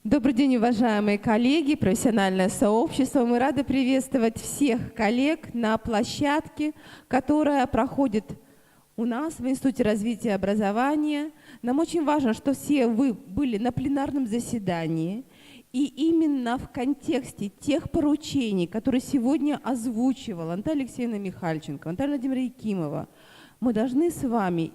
Добрый день, уважаемые коллеги, профессиональное сообщество. Мы рады приветствовать всех коллег на площадке, которая проходит у нас в Институте развития образования. Нам очень важно, что все вы были на пленарном заседании. И именно в контексте тех поручений, которые сегодня озвучивала Наталья Алексеевна Михальченко, Наталья Владимировна Якимова, мы должны с вами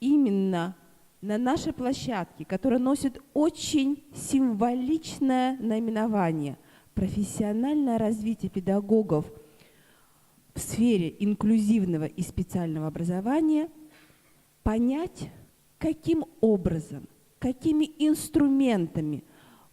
именно на нашей площадке, которая носит очень символичное наименование «Профессиональное развитие педагогов в сфере инклюзивного и специального образования», понять, каким образом, какими инструментами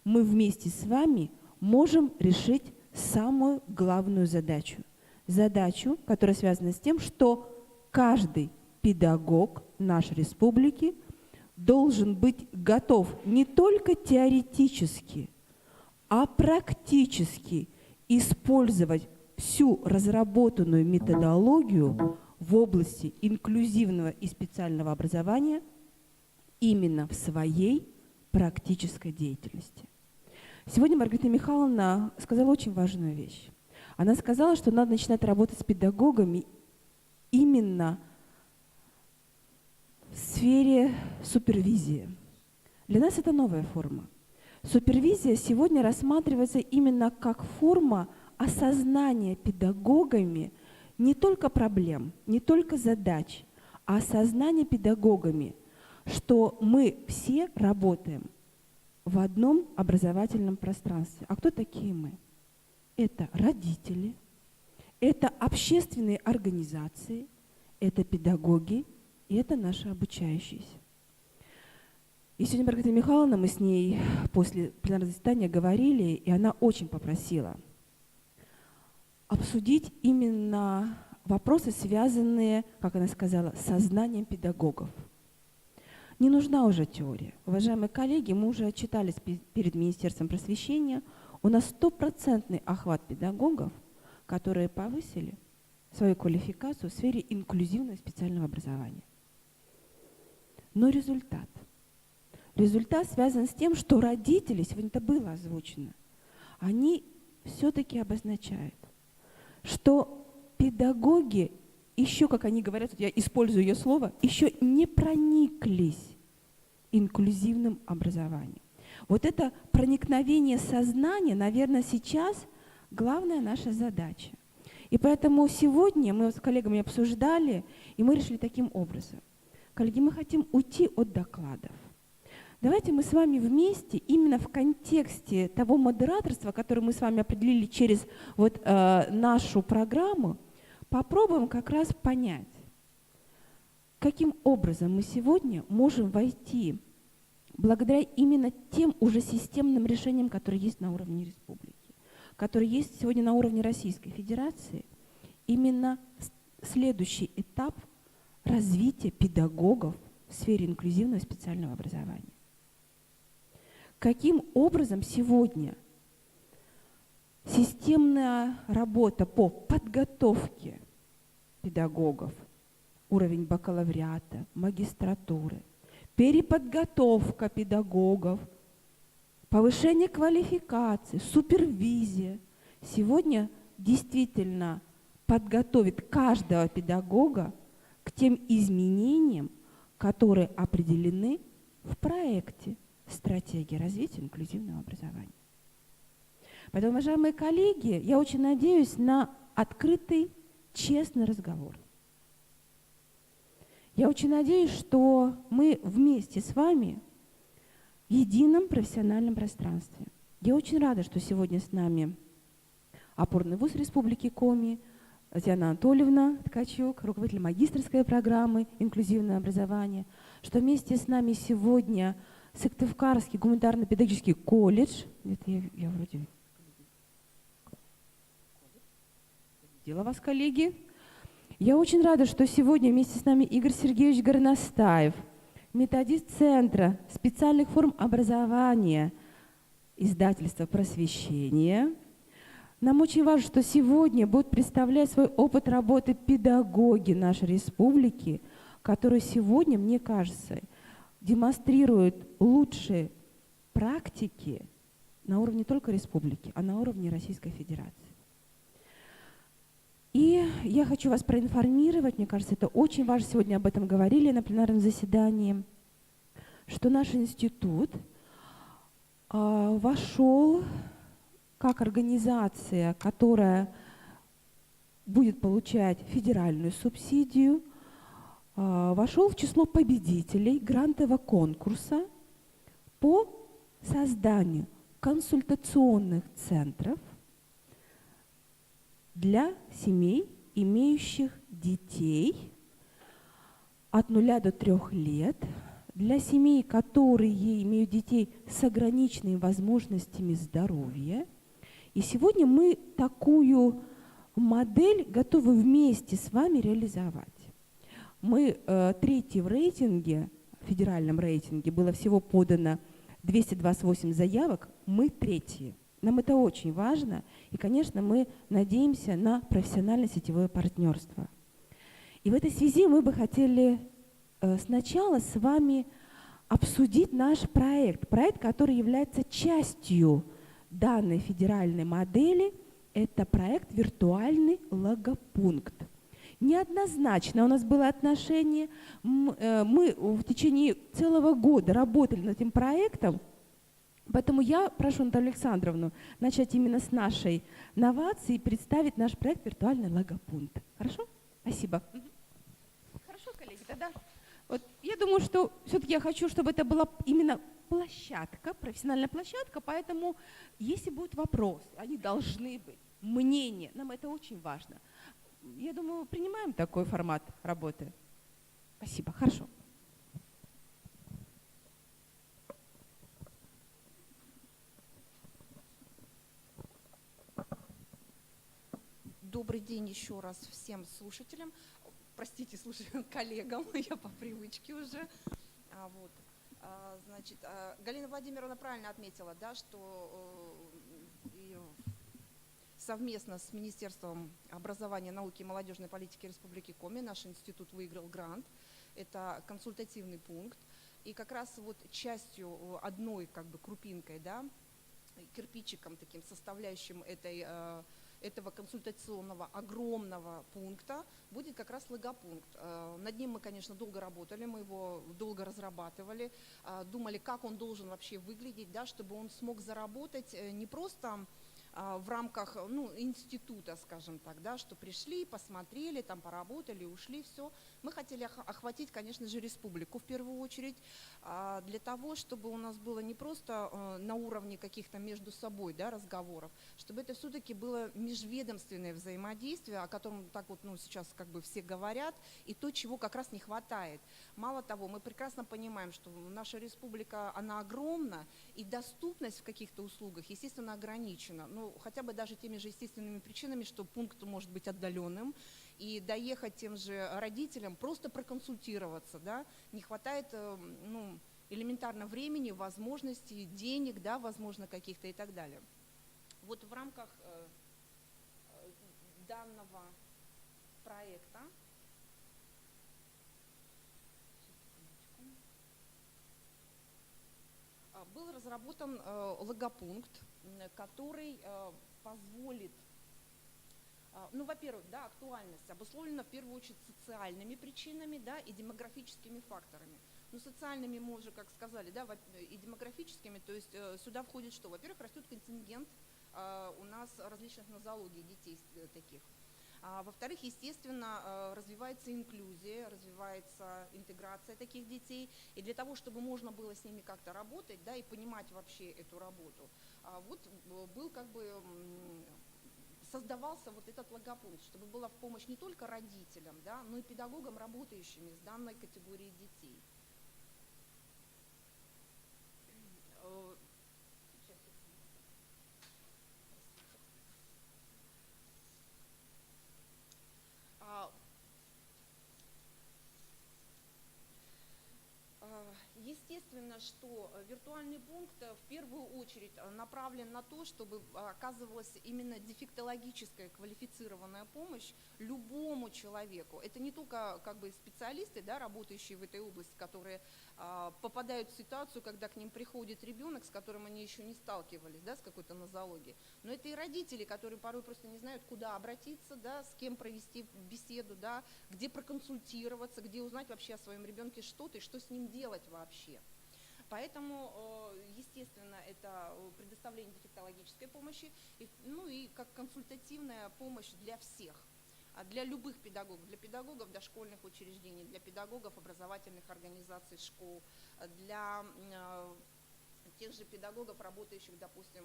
мы вместе с вами можем решить самую главную задачу. Задачу, которая связана с тем, что каждый педагог нашей республики должен быть готов не только теоретически, а практически использовать всю разработанную методологию в области инклюзивного и специального образования именно в своей практической деятельности. Сегодня Маргарита Михайловна сказала очень важную вещь. Она сказала, что надо начинать работать с педагогами именно в сфере супервизии. Для нас это новая форма. Супервизия сегодня рассматривается именно как форма осознания педагогами не только проблем, не только задач, а осознания педагогами, что мы все работаем в одном образовательном пространстве. А кто такие мы? Это родители, это общественные организации, это педагоги и это наши обучающиеся. И сегодня Маргарита Михайловна, мы с ней после пленарного заседания говорили, и она очень попросила обсудить именно вопросы, связанные, как она сказала, с сознанием педагогов. Не нужна уже теория. Уважаемые коллеги, мы уже отчитались перед Министерством просвещения. У нас 100% охват педагогов, которые повысили свою квалификацию в сфере инклюзивного и специального образования. Но результат связан с тем, что родители, сегодня это было озвучено, они все-таки обозначают, что педагоги еще, как они говорят, вот я использую ее слово, еще не прониклись инклюзивным образованием. Вот это проникновение сознания, наверное, сейчас главная наша задача. И поэтому сегодня мы с коллегами обсуждали, и мы решили таким образом. Коллеги, мы хотим уйти от докладов. Давайте мы с вами вместе, именно в контексте того модераторства, которое мы с вами определили через нашу программу, попробуем как раз понять, каким образом мы сегодня можем войти благодаря именно тем уже системным решениям, которые есть на уровне республики, которые есть сегодня на уровне Российской Федерации, именно следующий этап развития педагогов в сфере инклюзивного и специального образования. Каким образом сегодня системная работа по подготовке педагогов, уровень бакалавриата, магистратуры, переподготовка педагогов, повышение квалификации, супервизия сегодня действительно подготовит каждого педагога к тем изменениям, которые определены в проекте «Стратегия развития инклюзивного образования». Поэтому, уважаемые коллеги, я очень надеюсь на открытый, честный разговор. Я очень надеюсь, что мы вместе с вами в едином профессиональном пространстве. Я очень рада, что сегодня с нами опорный вуз Республики Коми, Татьяна Анатольевна Ткачук, руководитель магистерской программы «Инклюзивное образование», что вместе с нами сегодня Сыктывкарский гуманитарно-педагогический колледж. Это я вроде видела вас, коллеги. Я очень рада, что сегодня вместе с нами Игорь Сергеевич Горностаев, методист Центра специальных форм образования, издательства «Просвещение». Нам очень важно, что сегодня будут представлять свой опыт работы педагоги нашей республики, которые сегодня, мне кажется, демонстрируют лучшие практики на уровне не только республики, а на уровне Российской Федерации. И я хочу вас проинформировать, мне кажется, это очень важно, сегодня об этом говорили на пленарном заседании, что наш институт вошел как организация, которая будет получать федеральную субсидию, вошел в число победителей грантового конкурса по созданию консультационных центров для семей, имеющих детей от 0 до 3 лет, для семей, которые имеют детей с ограниченными возможностями здоровья. И сегодня мы такую модель готовы вместе с вами реализовать. Мы третий в рейтинге федеральном рейтинге было всего подано 228 заявок, мы третьи. Нам это очень важно, и, конечно, мы надеемся на профессиональное сетевое партнерство. И в этой связи мы бы хотели сначала с вами обсудить наш проект, который является частью данной федеральной модели, это проект «Виртуальный логопункт». Неоднозначно у нас было отношение, мы в течение целого года работали над этим проектом, поэтому я прошу Наталью Александровну начать именно с нашей новации и представить наш проект «Виртуальный логопункт». Хорошо? Спасибо. Хорошо, коллеги, тогда вот я думаю, что все-таки я хочу, чтобы это была именно площадка, профессиональная площадка, поэтому если будут вопросы, они должны быть, мнение, нам это очень важно. Я думаю, принимаем такой формат работы. Спасибо, хорошо. Добрый день еще раз всем слушателям. Простите, коллегам, я по привычке уже. Значит, Галина Владимировна правильно отметила, да, что совместно с Министерством образования, науки и молодежной политики Республики Коми наш институт выиграл грант. Это консультативный пункт. И как раз вот частью, одной как бы крупинкой, да, кирпичиком таким составляющим этого консультационного огромного пункта будет как раз логопункт. Над ним мы, конечно, долго работали, мы его долго разрабатывали, думали, как он должен вообще выглядеть, да, чтобы он смог заработать не просто в рамках института, скажем так, да, что пришли, посмотрели, там поработали, ушли, все. Мы хотели охватить, конечно же, республику в первую очередь, для того, чтобы у нас было не просто на уровне каких-то между собой, да, разговоров, чтобы это все-таки было межведомственное взаимодействие, о котором так вот сейчас как бы все говорят, и то, чего как раз не хватает. Мало того, мы прекрасно понимаем, что наша республика, она огромна, и доступность в каких-то услугах, естественно, ограничена. Хотя бы даже теми же естественными причинами, что пункт может быть отдаленным, и доехать тем же родителям, просто проконсультироваться, да, не хватает элементарно времени, возможностей, денег, да, возможно, каких-то и так далее. Вот в рамках данного проекта был разработан логопункт, который позволит, во-первых, да, актуальность обусловлена в первую очередь социальными причинами, да, и демографическими факторами. Социальными мы уже, как сказали, да, и демографическими, то есть сюда входит что? Во-первых, растет контингент у нас различных нозологий детей таких. Во-вторых, естественно, развивается инклюзия, развивается интеграция таких детей. И для того, чтобы можно было с ними как-то работать, да, и понимать вообще эту работу, вот был как бы создавался вот этот логопункт, чтобы была в помощь не только родителям, да, но и педагогам, работающими с данной категорией детей. Естественно, что виртуальный пункт в первую очередь направлен на то, чтобы оказывалась именно дефектологическая квалифицированная помощь любому человеку. Это не только как бы специалисты, да, работающие в этой области, которые попадают в ситуацию, когда к ним приходит ребенок, с которым они еще не сталкивались, да, с какой-то нозологией. Но это и родители, которые порой просто не знают, куда обратиться, да, с кем провести беседу, да, где проконсультироваться, где узнать вообще о своем ребенке что-то и что с ним делать вообще. Поэтому, естественно, это предоставление дефектологической помощи, и как консультативная помощь для всех. Для любых педагогов, для педагогов дошкольных учреждений, для педагогов образовательных организаций, школ, для тех же педагогов, работающих, допустим,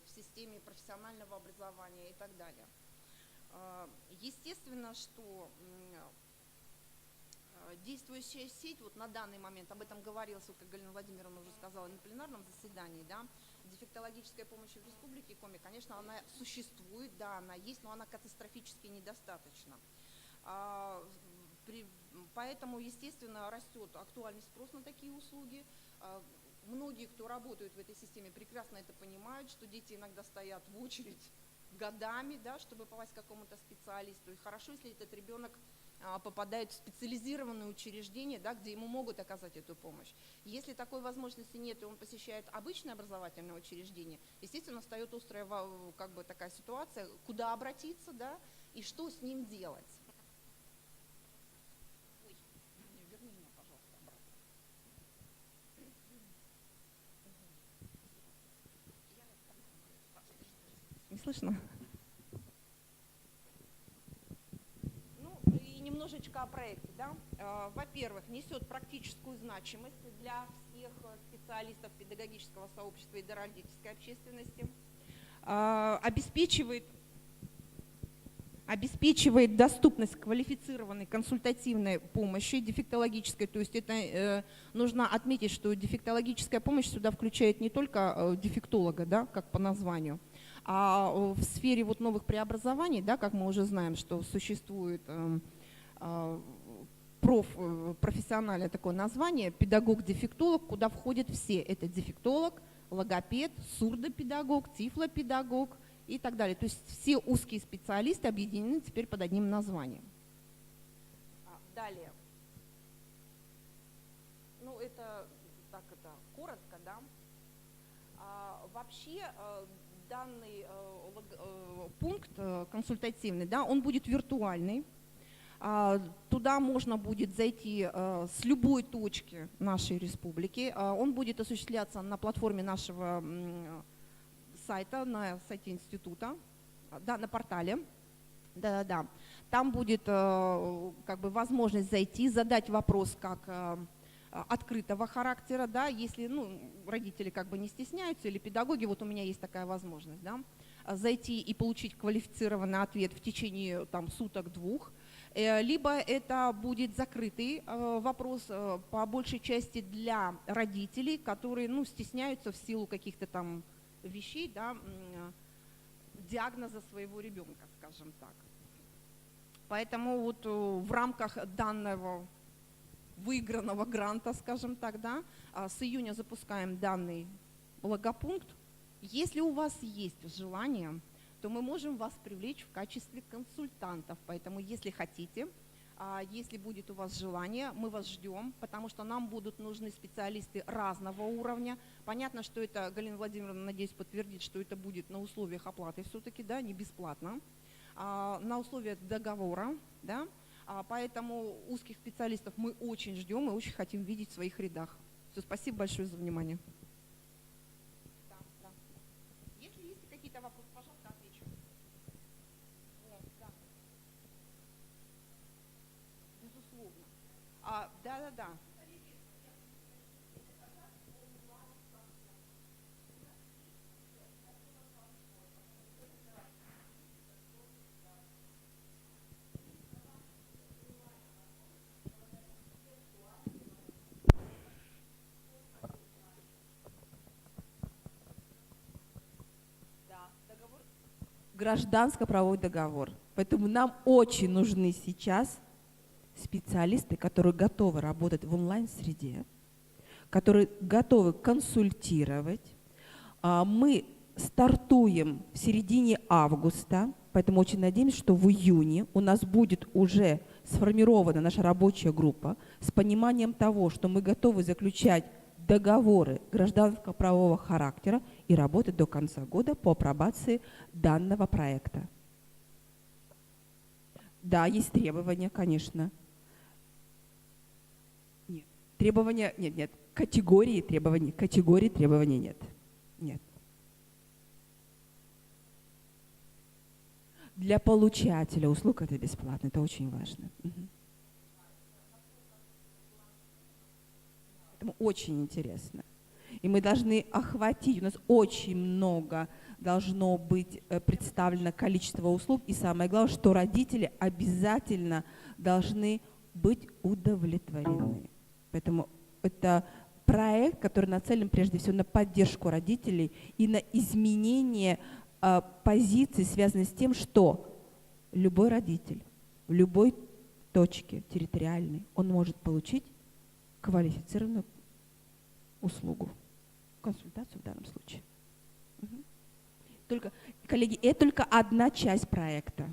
в системе профессионального образования и так далее. Естественно, что действующая сеть, вот на данный момент, об этом говорилось, как Галина Владимировна уже сказала, на пленарном заседании, да, дефектологическая помощь в Республике Коми, конечно, она существует, да, она есть, но она катастрофически недостаточна. Поэтому, естественно, растет актуальный спрос на такие услуги. Многие, кто работают в этой системе, прекрасно это понимают, что дети иногда стоят в очередь годами, да, чтобы попасть к какому-то специалисту. И хорошо, если этот ребенок попадает в специализированное учреждение, да, где ему могут оказать эту помощь. Если такой возможности нет, и он посещает обычное образовательное учреждение, естественно, встает острая как бы такая ситуация, куда обратиться, да, и что с ним делать. Ой, верни меня, пожалуйста, обратно. Не слышно? И немножечко о проекте. Да? Во-первых, несет практическую значимость для всех специалистов педагогического сообщества и дородительской общественности, обеспечивает доступность квалифицированной консультативной помощи дефектологической. То есть это нужно отметить, что дефектологическая помощь сюда включает не только дефектолога, да, как по названию, а в сфере вот новых преобразований, да, как мы уже знаем, что существует профессиональное такое название, педагог-дефектолог, куда входят все. Это дефектолог, логопед, сурдопедагог, тифлопедагог и так далее. То есть все узкие специалисты объединены теперь под одним названием. Далее. Ну, это так, это коротко, да. Вообще данный пункт консультативный, да, он будет виртуальный. Туда можно будет зайти с любой точки нашей республики. Он будет осуществляться на платформе нашего сайта, на сайте института, да, на портале. Да. Там будет как бы возможность зайти, задать вопрос как открытого характера, да, если родители как бы не стесняются или педагоги, вот у меня есть такая возможность, да, зайти и получить квалифицированный ответ в течение суток-двух. Либо это будет закрытый вопрос по большей части для родителей, которые стесняются в силу каких-то там вещей, да, диагноза своего ребенка, скажем так. Поэтому вот в рамках данного выигранного гранта, скажем так, да, с июня запускаем данный логопункт. Если у вас есть желание, то мы можем вас привлечь в качестве консультантов. Поэтому, если хотите, если будет у вас желание, мы вас ждем, потому что нам будут нужны специалисты разного уровня. Понятно, что это, Галина Владимировна, надеюсь, подтвердит, что это будет на условиях оплаты все-таки, да, не бесплатно, на условиях договора, да. Поэтому узких специалистов мы очень ждем и очень хотим видеть в своих рядах. Все, спасибо большое за внимание. Да. Если есть какие-то вопросы, пожалуйста, отвечу. Да. Безусловно. Да. Гражданско-правовой договор. Поэтому нам очень нужны сейчас специалисты, которые готовы работать в онлайн-среде, которые готовы консультировать. Мы стартуем в середине августа, поэтому очень надеемся, что в июне у нас будет уже сформирована наша рабочая группа с пониманием того, что мы готовы заключать договоры гражданско-правового характера и работать до конца года по апробации данного проекта. Да, есть требования, конечно. Нет. Требования нет. Категории требований нет. Нет. Для получателя услуг это бесплатно, это очень важно. Поэтому очень интересно. И мы должны охватить, у нас очень много должно быть представлено количество услуг, и самое главное, что родители обязательно должны быть удовлетворены. Поэтому это проект, который нацелен прежде всего на поддержку родителей и на изменение позиций, связанных с тем, что любой родитель в любой точке территориальной он может получить квалифицированную услугу, консультацию в данном случае. Только, коллеги, это только одна часть проекта.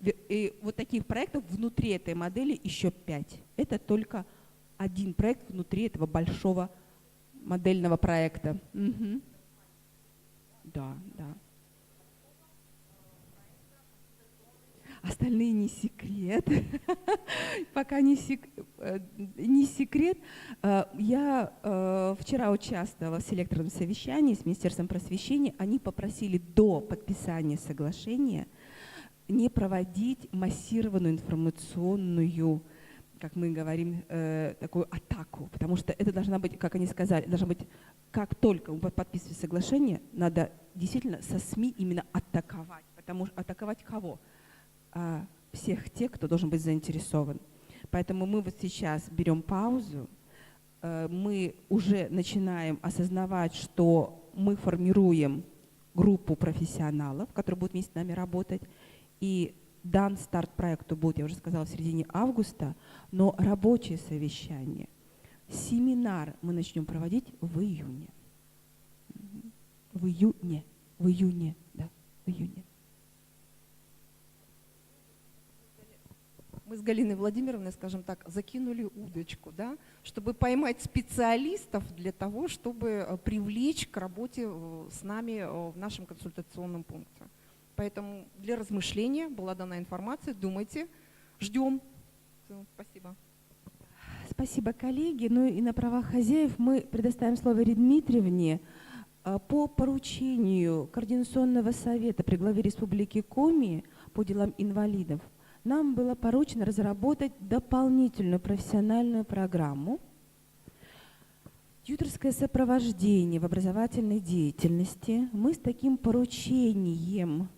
И вот таких проектов внутри этой модели еще 5. Это только один проект внутри этого большого модельного проекта. Угу. Да, да. Остальные не секрет. Пока не секрет. Я вчера участвовала в селекторном совещании с Министерством просвещения. Они попросили до подписания соглашения не проводить массированную информационную, как мы говорим, такую атаку, потому что это должна быть, как они сказали, должна быть, как только мы подписываем соглашение, надо действительно со СМИ именно атаковать. Потому что атаковать кого? Всех тех, кто должен быть заинтересован. Поэтому мы вот сейчас берем паузу, мы уже начинаем осознавать, что мы формируем группу профессионалов, которые будут вместе с нами работать, и дан старт проекту будет, я уже сказала, в середине августа, но рабочее совещание, семинар мы начнем проводить в июне. В июне, да, в июне. Мы с Галиной Владимировной, скажем так, закинули удочку, да, чтобы поймать специалистов для того, чтобы привлечь к работе с нами в нашем консультационном пункте. Поэтому для размышления была дана информация. Думайте, ждем. Спасибо. Спасибо, коллеги. Ну и на правах хозяев мы предоставим слово Ирине Дмитриевне. По поручению Координационного совета при главе Республики Коми по делам инвалидов нам было поручено разработать дополнительную профессиональную программу «Тьюторское сопровождение в образовательной деятельности». Мы с таким поручением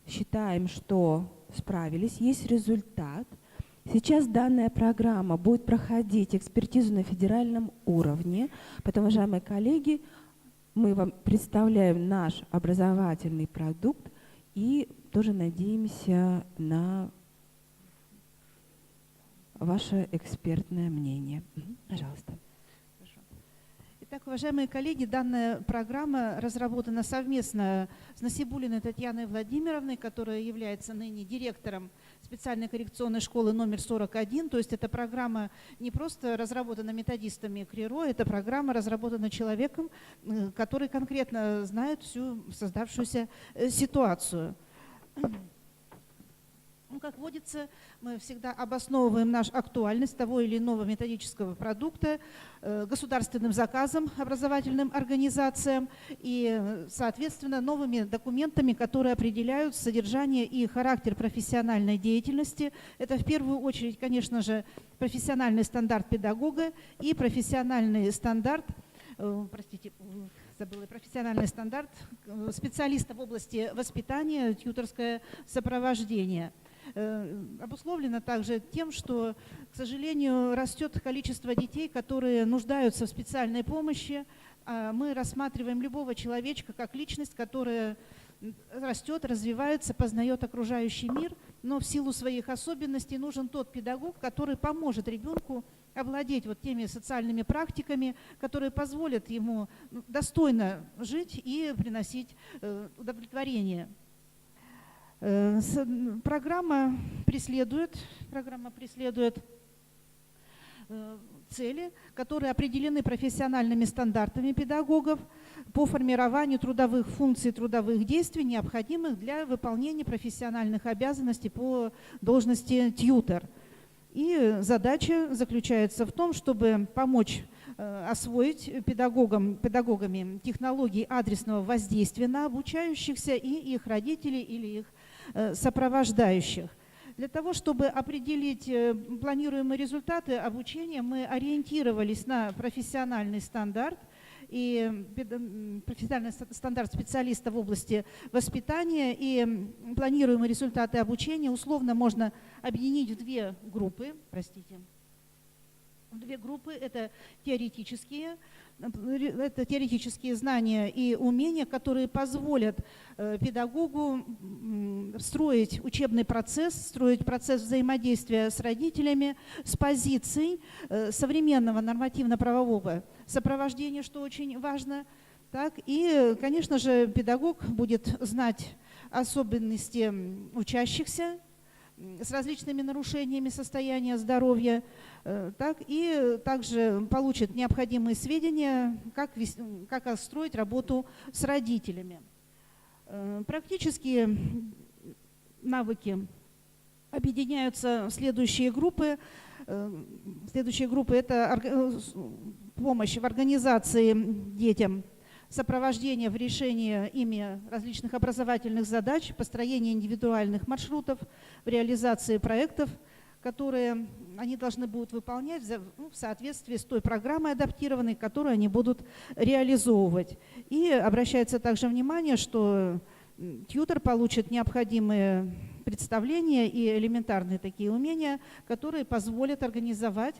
считаем, что справились, есть результат. Сейчас данная программа будет проходить экспертизу на федеральном уровне. Поэтому, уважаемые коллеги, мы вам представляем наш образовательный продукт и тоже надеемся на ваше экспертное мнение. Пожалуйста. Итак, уважаемые коллеги, данная программа разработана совместно с Насибуллиной Татьяной Владимировной, которая является ныне директором специальной коррекционной школы номер 41. То есть эта программа не просто разработана методистами КРИРО, эта программа разработана человеком, который конкретно знает всю создавшуюся ситуацию. Ну, как водится, мы всегда обосновываем нашу актуальность того или иного методического продукта государственным заказом образовательным организациям и, соответственно, новыми документами, которые определяют содержание и характер профессиональной деятельности. Это в первую очередь, конечно же, профессиональный стандарт педагога и профессиональный стандарт, профессиональный стандарт специалиста в области воспитания, тьюторское сопровождение. Обусловлено также тем, что, к сожалению, растет количество детей, которые нуждаются в специальной помощи. Мы рассматриваем любого человечка как личность, которая растет, развивается, познает окружающий мир, но в силу своих особенностей нужен тот педагог, который поможет ребенку овладеть вот теми социальными практиками, которые позволят ему достойно жить и приносить удовлетворение. Программа преследует цели, которые определены профессиональными стандартами педагогов по формированию трудовых функций, трудовых действий, необходимых для выполнения профессиональных обязанностей по должности тьютор. И задача заключается в том, чтобы помочь освоить педагогами технологии адресного воздействия на обучающихся и их родителей или их сопровождающих. Для того, чтобы определить планируемые результаты обучения, мы ориентировались на профессиональный стандарт и профессиональный стандарт специалиста в области воспитания, и планируемые результаты обучения условно можно объединить в две группы, Две группы – это теоретические знания и умения, которые позволят педагогу строить учебный процесс, строить процесс взаимодействия с родителями с позиций современного нормативно-правового сопровождения, что очень важно. Так, и, конечно же, педагог будет знать особенности учащихся с различными нарушениями состояния здоровья, так, и также получит необходимые сведения, как строить работу с родителями. Практические навыки объединяются в следующие группы. Следующие группы – это помощь в организации детям, сопровождение в решении ими различных образовательных задач, построение индивидуальных маршрутов, в реализации проектов, которые они должны будут выполнять в соответствии с той программой адаптированной, которую они будут реализовывать. И обращается также внимание, что тьютор получит необходимые представления и элементарные такие умения, которые позволят организовать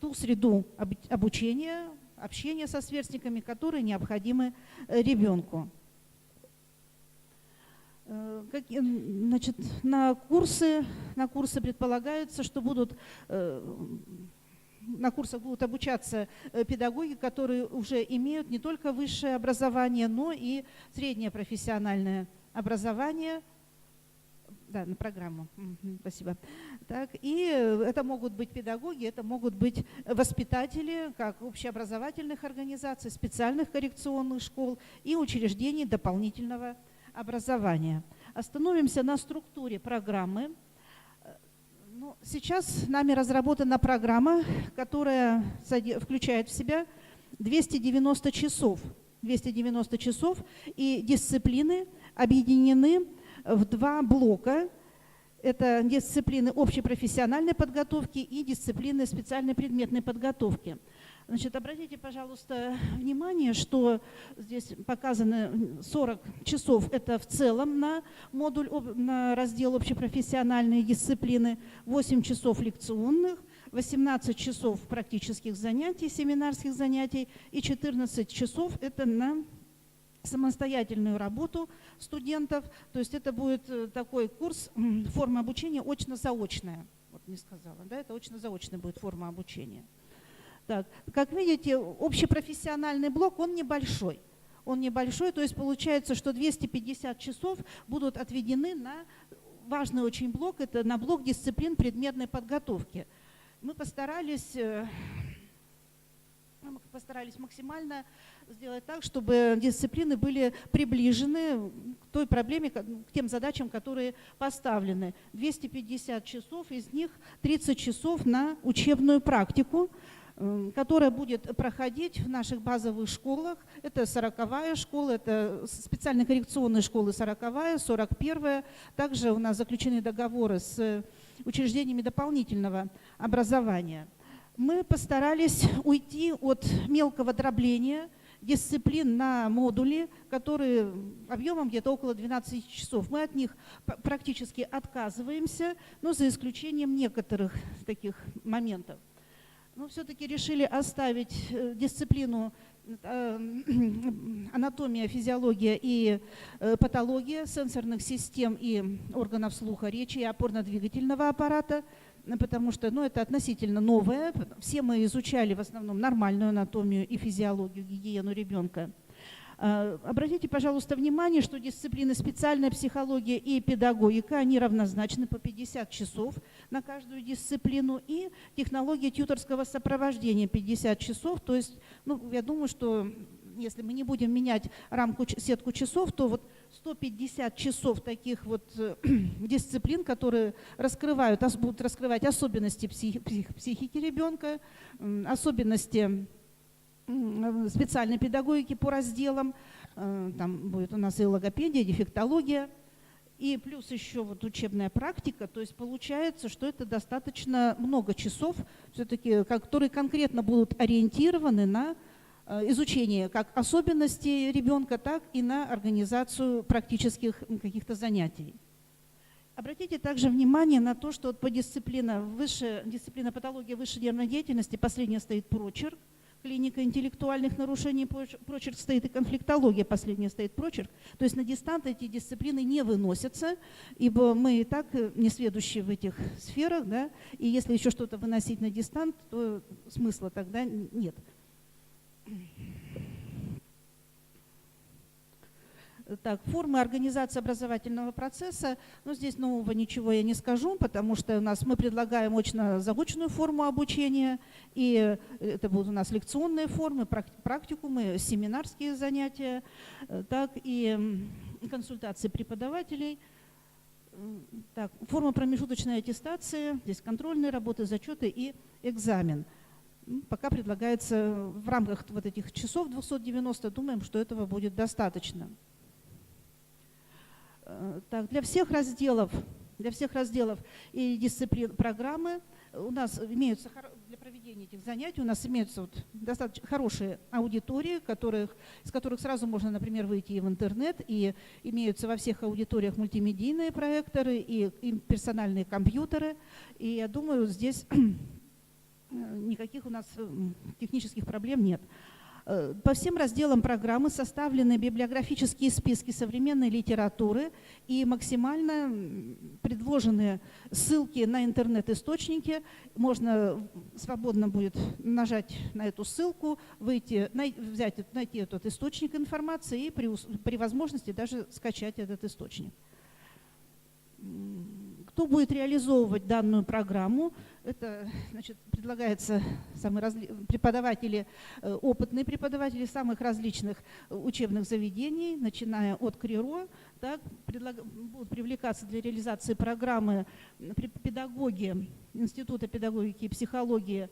ту среду обучения, общения со сверстниками, которые необходимы ребенку. Значит, на курсы предполагается, что на курсах будут обучаться педагоги, которые уже имеют не только высшее образование, но и среднее профессиональное образование. Да, на программу. Спасибо. Так, и это могут быть педагоги, это могут быть воспитатели как общеобразовательных организаций, специальных коррекционных школ и учреждений дополнительного образования. Остановимся на структуре программы. Сейчас нами разработана программа, которая включает в себя 290 часов. 290 часов, и дисциплины объединены в два блока. Это дисциплины общепрофессиональной подготовки и дисциплины специальной предметной подготовки. Значит, обратите, пожалуйста, внимание, что здесь показано 40 часов, это в целом на модуль, на раздел общепрофессиональные дисциплины, 8 часов лекционных, 18 часов практических занятий, семинарских занятий и 14 часов это на самостоятельную работу студентов. То есть это будет такой курс, форма обучения очно-заочная. Вот не сказала, да, это очно-заочная будет форма обучения. Так, как видите, общепрофессиональный блок, он небольшой. Он небольшой, то есть получается, что 250 часов будут отведены на важный очень блок, это на блок дисциплин предметной подготовки. Мы постарались максимально сделать так, чтобы дисциплины были приближены к той проблеме, к тем задачам, которые поставлены. 250 часов, из них 30 часов на учебную практику, которая будет проходить в наших базовых школах. Это 40-я школа, это специальные коррекционные школы 40-я, 41-я. Также у нас заключены договоры с учреждениями дополнительного образования. Мы постарались уйти от мелкого дробления дисциплин на модули, которые объемом где-то около 12 часов. Мы от них практически отказываемся, но за исключением некоторых таких моментов. Но все-таки решили оставить дисциплину анатомия, физиология и патология сенсорных систем и органов слуха, речи и опорно-двигательного аппарата, потому что это относительно новое. Все мы изучали в основном нормальную анатомию и физиологию, гигиену ребенка. Обратите, пожалуйста, внимание, что дисциплины специальная психология и педагогика, они равнозначны по 50 часов на каждую дисциплину, и технология тьюторского сопровождения 50 часов. То есть, я думаю, что если мы не будем менять сетку часов, то вот 150 часов таких вот дисциплин, которые будут раскрывать особенности психики ребенка, особенности специальной педагогики по разделам, там будет у нас и логопедия, и дефектология, и плюс еще вот учебная практика, то есть получается, что это достаточно много часов, все-таки, которые конкретно будут ориентированы на изучение как особенностей ребенка, так и на организацию практических каких-то занятий. Обратите также внимание на то, что вот по дисциплина патология высшей нервной деятельности, последняя стоит прочерк, клиника интеллектуальных нарушений, прочерк стоит, и конфликтология, последняя стоит прочерк. То есть на дистант эти дисциплины не выносятся, ибо мы и так несведущие в этих сферах, да, и если еще что-то выносить на дистант, то смысла тогда нет. Так, формы организации образовательного процесса, ну, здесь нового ничего я не скажу, потому что мы предлагаем очно-заочную форму обучения, и это будут у нас лекционные формы, практикумы, семинарские занятия, так, и консультации преподавателей. Так, форма промежуточной аттестации, здесь контрольные работы, зачеты и экзамен. Пока предлагается в рамках вот этих часов 290, думаем, что этого будет достаточно. Так, для всех разделов и дисциплин программы у нас имеются, для проведения этих занятий у нас имеются вот достаточно хорошие аудитории, из которых сразу можно, например, выйти и в интернет, и имеются во всех аудиториях мультимедийные проекторы и персональные компьютеры. И я думаю, здесь никаких у нас технических проблем нет. По всем разделам программы составлены библиографические списки современной литературы и максимально предложены ссылки на интернет-источники. Можно свободно будет нажать на эту ссылку, найти этот источник информации и при возможности даже скачать этот источник. Кто будет реализовывать данную программу? Это, значит, предлагается преподаватели, опытные преподаватели самых различных учебных заведений, начиная от КРИРО, так, будут привлекаться для реализации программы педагоги Института педагогики и психологии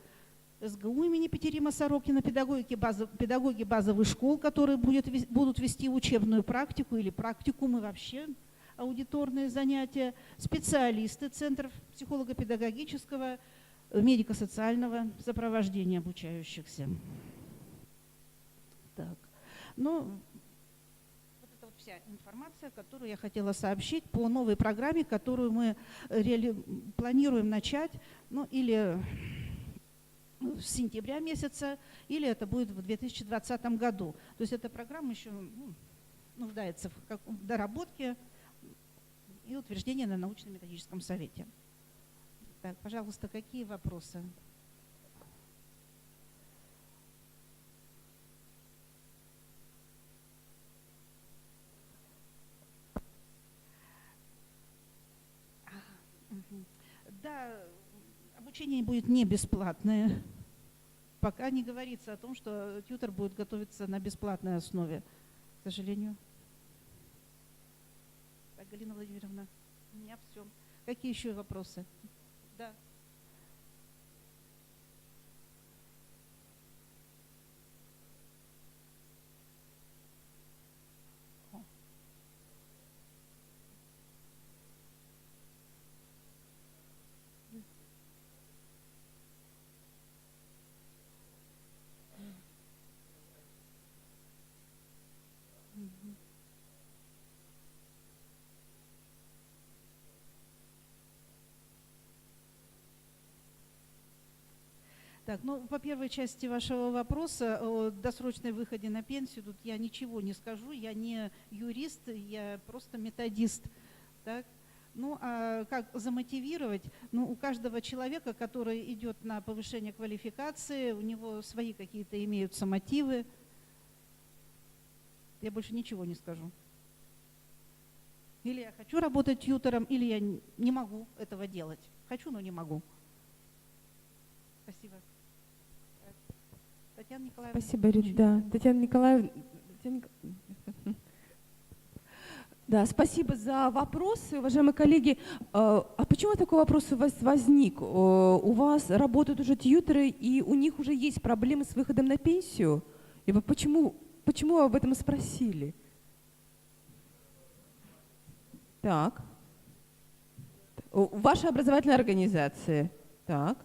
СГУ имени Петерима Сорокина, педагоги базовых школ, которые будут вести учебную практику или практикумы вообще, аудиторные занятия, специалисты центров психолого-педагогического, медико-социального сопровождения обучающихся. Так. Ну, вот это вот вся информация, которую я хотела сообщить по новой программе, которую мы планируем начать, ну, или с сентября месяца, или это будет в 2020 году. То есть эта программа еще нуждается в доработке и утверждение на научно-методическом совете. Так, пожалуйста, какие вопросы? Да, обучение будет не бесплатное. Пока не говорится о том, что тьютор будет готовиться на бесплатной основе, к сожалению. Галина Владимировна, у меня все. Какие еще вопросы? Да. Так, ну, по первой части вашего вопроса о досрочной выходе на пенсию, тут я ничего не скажу, я не юрист, я просто методист. Так? Ну, а как замотивировать? Ну, у каждого человека, который идет на повышение квалификации, у него свои какие-то имеются мотивы. Я больше ничего не скажу. Или я хочу работать тьютором, или я не могу этого делать. Хочу, но не могу. Спасибо. Татьяна Николаевна. Спасибо, Рит. Да, Татьяна Николаевна. Да, спасибо за вопросы, уважаемые коллеги. А почему такой вопрос у вас возник? У вас работают уже тьюторы, и у них уже есть проблемы с выходом на пенсию? И вы почему вы об этом спросили? Так. Ваша образовательная организация. Так.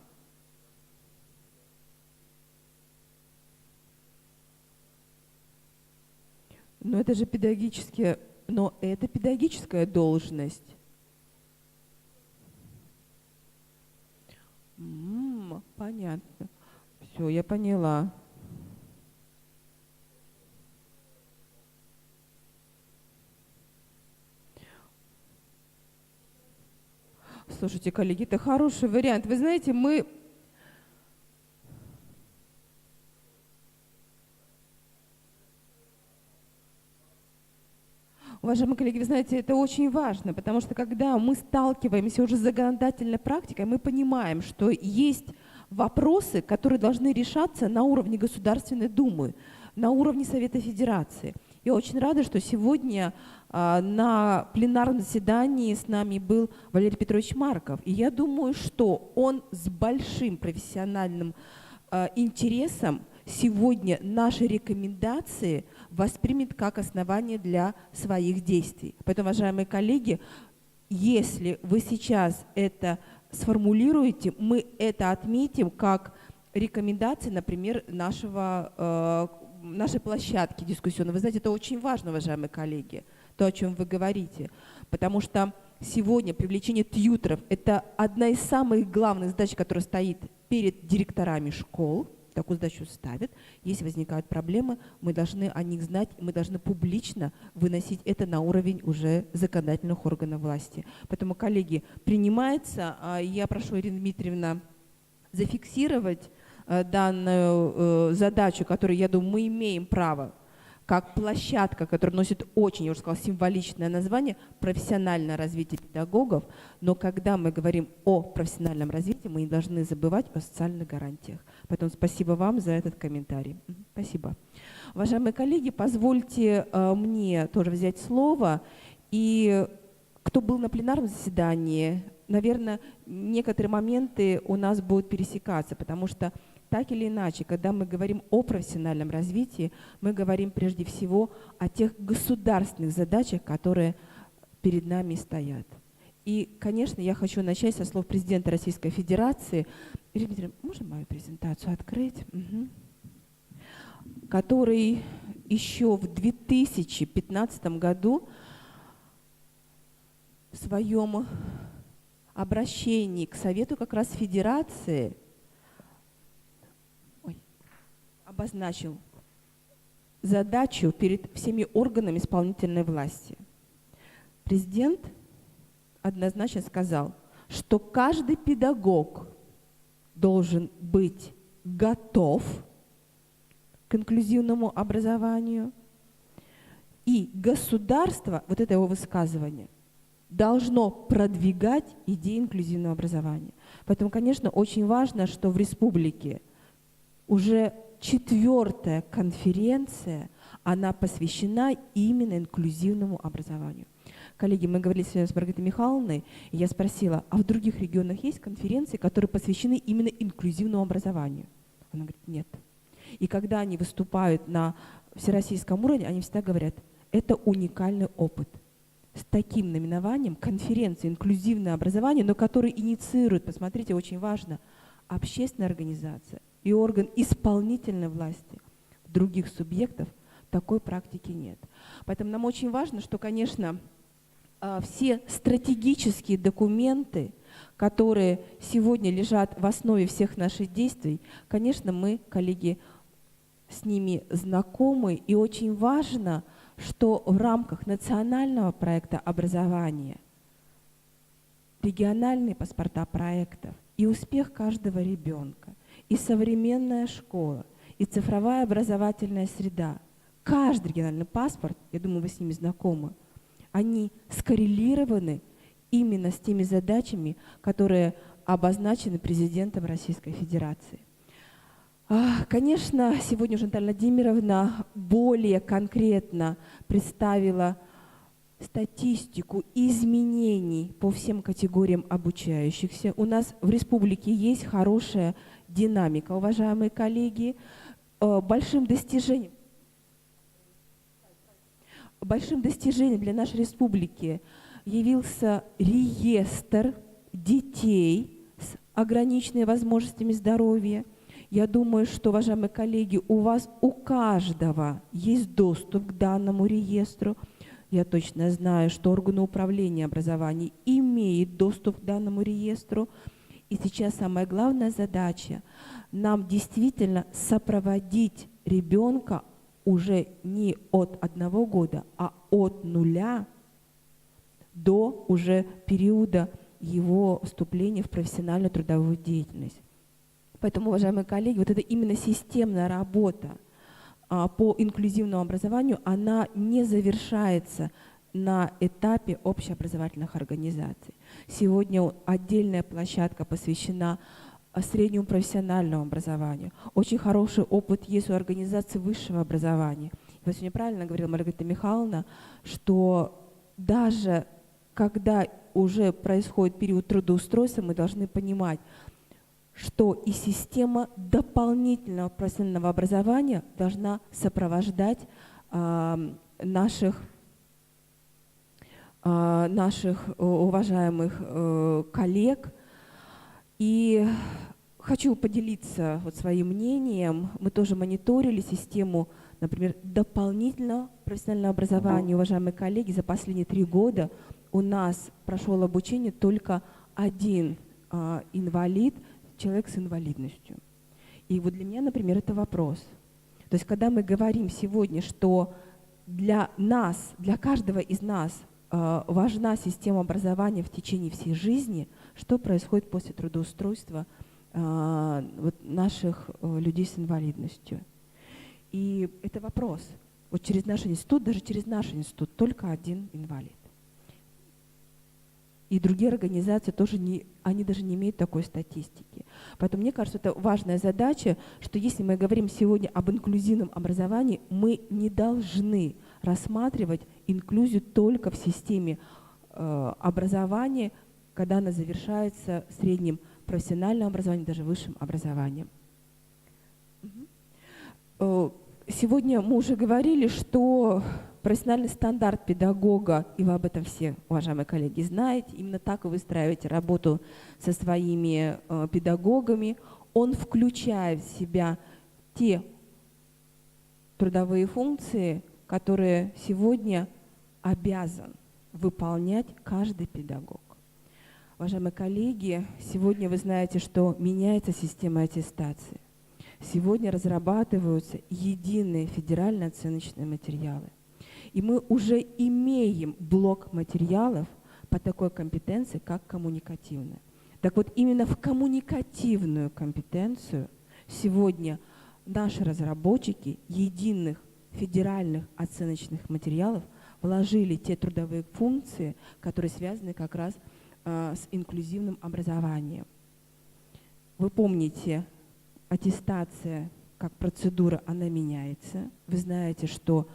Но это же педагогическая должность. Понятно. Все, я поняла. Слушайте, коллеги, это хороший вариант. Вы знаете, уважаемые коллеги, вы знаете, это очень важно, потому что когда мы сталкиваемся уже с законодательной практикой, мы понимаем, что есть вопросы, которые должны решаться на уровне Государственной Думы, на уровне Совета Федерации. Я очень рада, что сегодня на пленарном заседании с нами был Валерий Петрович Марков. И я думаю, что он с большим профессиональным интересом сегодня наши рекомендации воспримет как основание для своих действий. Поэтому, уважаемые коллеги, если вы сейчас это сформулируете, мы это отметим как рекомендации, например, нашей площадки дискуссионной. Вы знаете, это очень важно, уважаемые коллеги, то, о чем вы говорите, потому что сегодня привлечение тьюторов – это одна из самых главных задач, которая стоит перед директорами школ. Такую задачу ставят. Если возникают проблемы, мы должны о них знать, мы должны публично выносить это на уровень уже законодательных органов власти. Поэтому, коллеги, принимается. Я прошу Ирину Дмитриевну зафиксировать данную задачу, которую, я думаю, мы имеем право, как площадка, которая носит очень, я уже сказала, символичное название «Профессиональное развитие педагогов», но когда мы говорим о профессиональном развитии, мы не должны забывать о социальных гарантиях. Поэтому спасибо вам за этот комментарий. Спасибо. Уважаемые коллеги, позвольте мне тоже взять слово. И кто был на пленарном заседании, наверное, некоторые моменты у нас будут пересекаться, потому что так или иначе, когда мы говорим о профессиональном развитии, мы говорим прежде всего о тех государственных задачах, которые перед нами стоят. И, конечно, я хочу начать со слов президента Российской Федерации. Ирина Дмитриевна, можно мою презентацию открыть? Который еще в 2015 году в своем обращении к Совету как раз Федерации обозначил задачу перед всеми органами исполнительной власти. Президент однозначно сказал, что каждый педагог должен быть готов к инклюзивному образованию, и государство, вот это его высказывание, должно продвигать идеи инклюзивного образования. Поэтому, конечно, очень важно, что в республике уже 4-я конференция, она посвящена именно инклюзивному образованию. Коллеги, мы говорили сегодня с Маргаритой Михайловной, и я спросила, а в других регионах есть конференции, которые посвящены именно инклюзивному образованию? Она говорит, нет. И когда они выступают на всероссийском уровне, они всегда говорят, это уникальный опыт. С таким наименованием конференция «Инклюзивное образование», но который инициирует, посмотрите, очень важно, общественная организация и орган исполнительной власти. Других субъектов такой практики нет. Поэтому нам очень важно, что, конечно, все стратегические документы, которые сегодня лежат в основе всех наших действий, конечно, мы, коллеги, с ними знакомы. И очень важно, что в рамках национального проекта образования, региональные паспорта проектов и успех каждого ребенка, и современная школа, и цифровая образовательная среда, каждый региональный паспорт, я думаю, вы с ними знакомы, они скоррелированы именно с теми задачами, которые обозначены президентом Российской Федерации. Конечно, сегодня уже Наталья Владимировна более конкретно представила статистику изменений по всем категориям обучающихся. У нас в республике есть хорошая динамика, уважаемые коллеги. Большим достижением для нашей республики явился реестр детей с ограниченными возможностями здоровья. Я думаю, что, уважаемые коллеги, у каждого есть доступ к данному реестру. Я точно знаю, что органы управления образованием имеют доступ к данному реестру. И сейчас самая главная задача нам действительно сопроводить ребенка уже не от 1 года, а от 0 до уже периода его вступления в профессиональную трудовую деятельность. Поэтому, уважаемые коллеги, вот это именно системная работа по инклюзивному образованию, она не завершается на этапе общеобразовательных организаций. Сегодня отдельная площадка посвящена среднему профессиональному образованию. Очень хороший опыт есть у организации высшего образования. Вы сегодня правильно говорила, Маргарита Михайловна, что даже когда уже происходит период трудоустройства, мы должны понимать, что и система дополнительного профессионального образования должна сопровождать наших уважаемых коллег. И хочу поделиться вот своим мнением. Мы тоже мониторили систему, например, дополнительного профессионального образования. Уважаемые коллеги, за последние 3 года у нас прошел обучение только 1 инвалид, человек с инвалидностью. И вот для меня, например, это вопрос. То есть когда мы говорим сегодня, что для нас, для каждого из нас важна система образования в течение всей жизни, что происходит после трудоустройства вот наших людей с инвалидностью. И это вопрос. Вот через наш институт, даже через наш институт, только 1 инвалид. И другие организации тоже они даже не имеют такой статистики. Поэтому мне кажется, это важная задача, что если мы говорим сегодня об инклюзивном образовании, мы не должны рассматривать инклюзию только в системе образования, когда она завершается средним профессиональным образованием, даже высшим образованием. Сегодня мы уже говорили, что профессиональный стандарт педагога, и вы об этом все, уважаемые коллеги, знаете, именно так и выстраиваете работу со своими педагогами. Он включает в себя те трудовые функции, которые сегодня обязан выполнять каждый педагог. Уважаемые коллеги, сегодня вы знаете, что меняется система аттестации. Сегодня разрабатываются единые федеральные оценочные материалы. И мы уже имеем блок материалов по такой компетенции, как коммуникативная. Так вот, именно в коммуникативную компетенцию сегодня наши разработчики единых федеральных оценочных материалов вложили те трудовые функции, которые связаны как раз с инклюзивным образованием. Вы помните, аттестация как процедура, она меняется. Вы знаете, что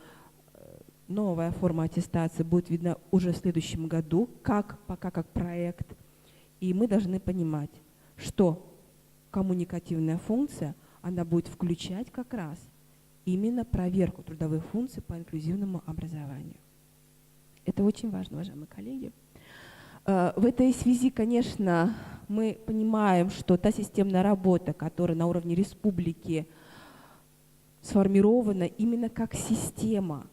новая форма аттестации будет видна уже в следующем году, пока как проект. И мы должны понимать, что коммуникативная функция, она будет включать как раз именно проверку трудовых функций по инклюзивному образованию. Это очень важно, уважаемые коллеги. В этой связи, конечно, мы понимаем, что та системная работа, которая на уровне республики сформирована именно как система,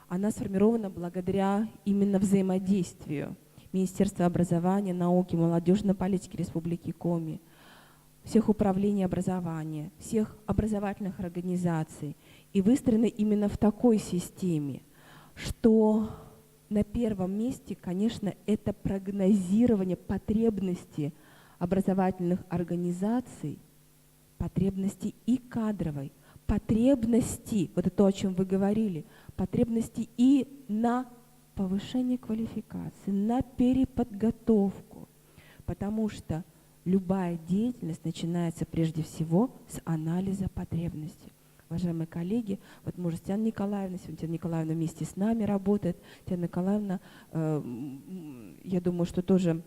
она сформирована благодаря именно взаимодействию Министерства образования, науки, молодежной политики Республики Коми, всех управлений образования, всех образовательных организаций, и выстроены именно в такой системе, что на первом месте, конечно, это прогнозирование потребностей образовательных организаций, потребностей и кадровой, потребности, вот это то, о чем вы говорили, потребности и на повышение квалификации, на переподготовку, потому что любая деятельность начинается прежде всего с анализа потребностей. Уважаемые коллеги, вот может Татьяна Николаевна, сегодня Татьяна Николаевна вместе с нами работает. Татьяна Николаевна, я думаю, что тоже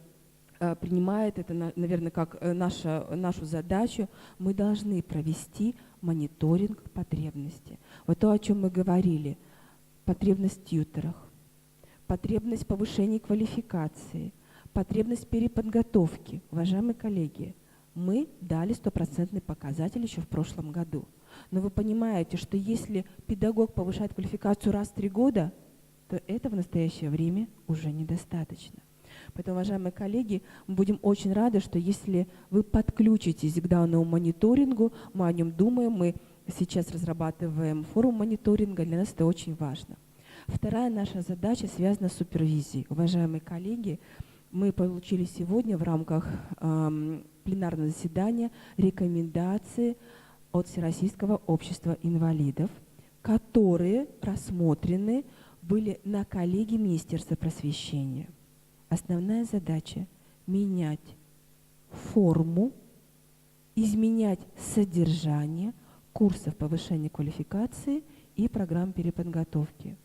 принимает это, наверное, как нашу задачу. Мы должны провести мониторинг потребностей. Вот то, о чем мы говорили, потребность в тьюторах, потребность повышения квалификации, потребность переподготовки. Уважаемые коллеги, мы дали 100% показатель еще в прошлом году. Но вы понимаете, что если педагог повышает квалификацию раз в 3 года, то это в настоящее время уже недостаточно. Поэтому, уважаемые коллеги, мы будем очень рады, что если вы подключитесь к данному мониторингу, мы о нем думаем, мы сейчас разрабатываем форум мониторинга, для нас это очень важно. Вторая наша задача связана с супервизией. Уважаемые коллеги, мы получили сегодня в рамках пленарного заседания рекомендации от Всероссийского общества инвалидов, которые рассмотрены были на коллегии Министерства просвещения. Основная задача – менять форму, изменять содержание курсов повышения квалификации и программ переподготовки.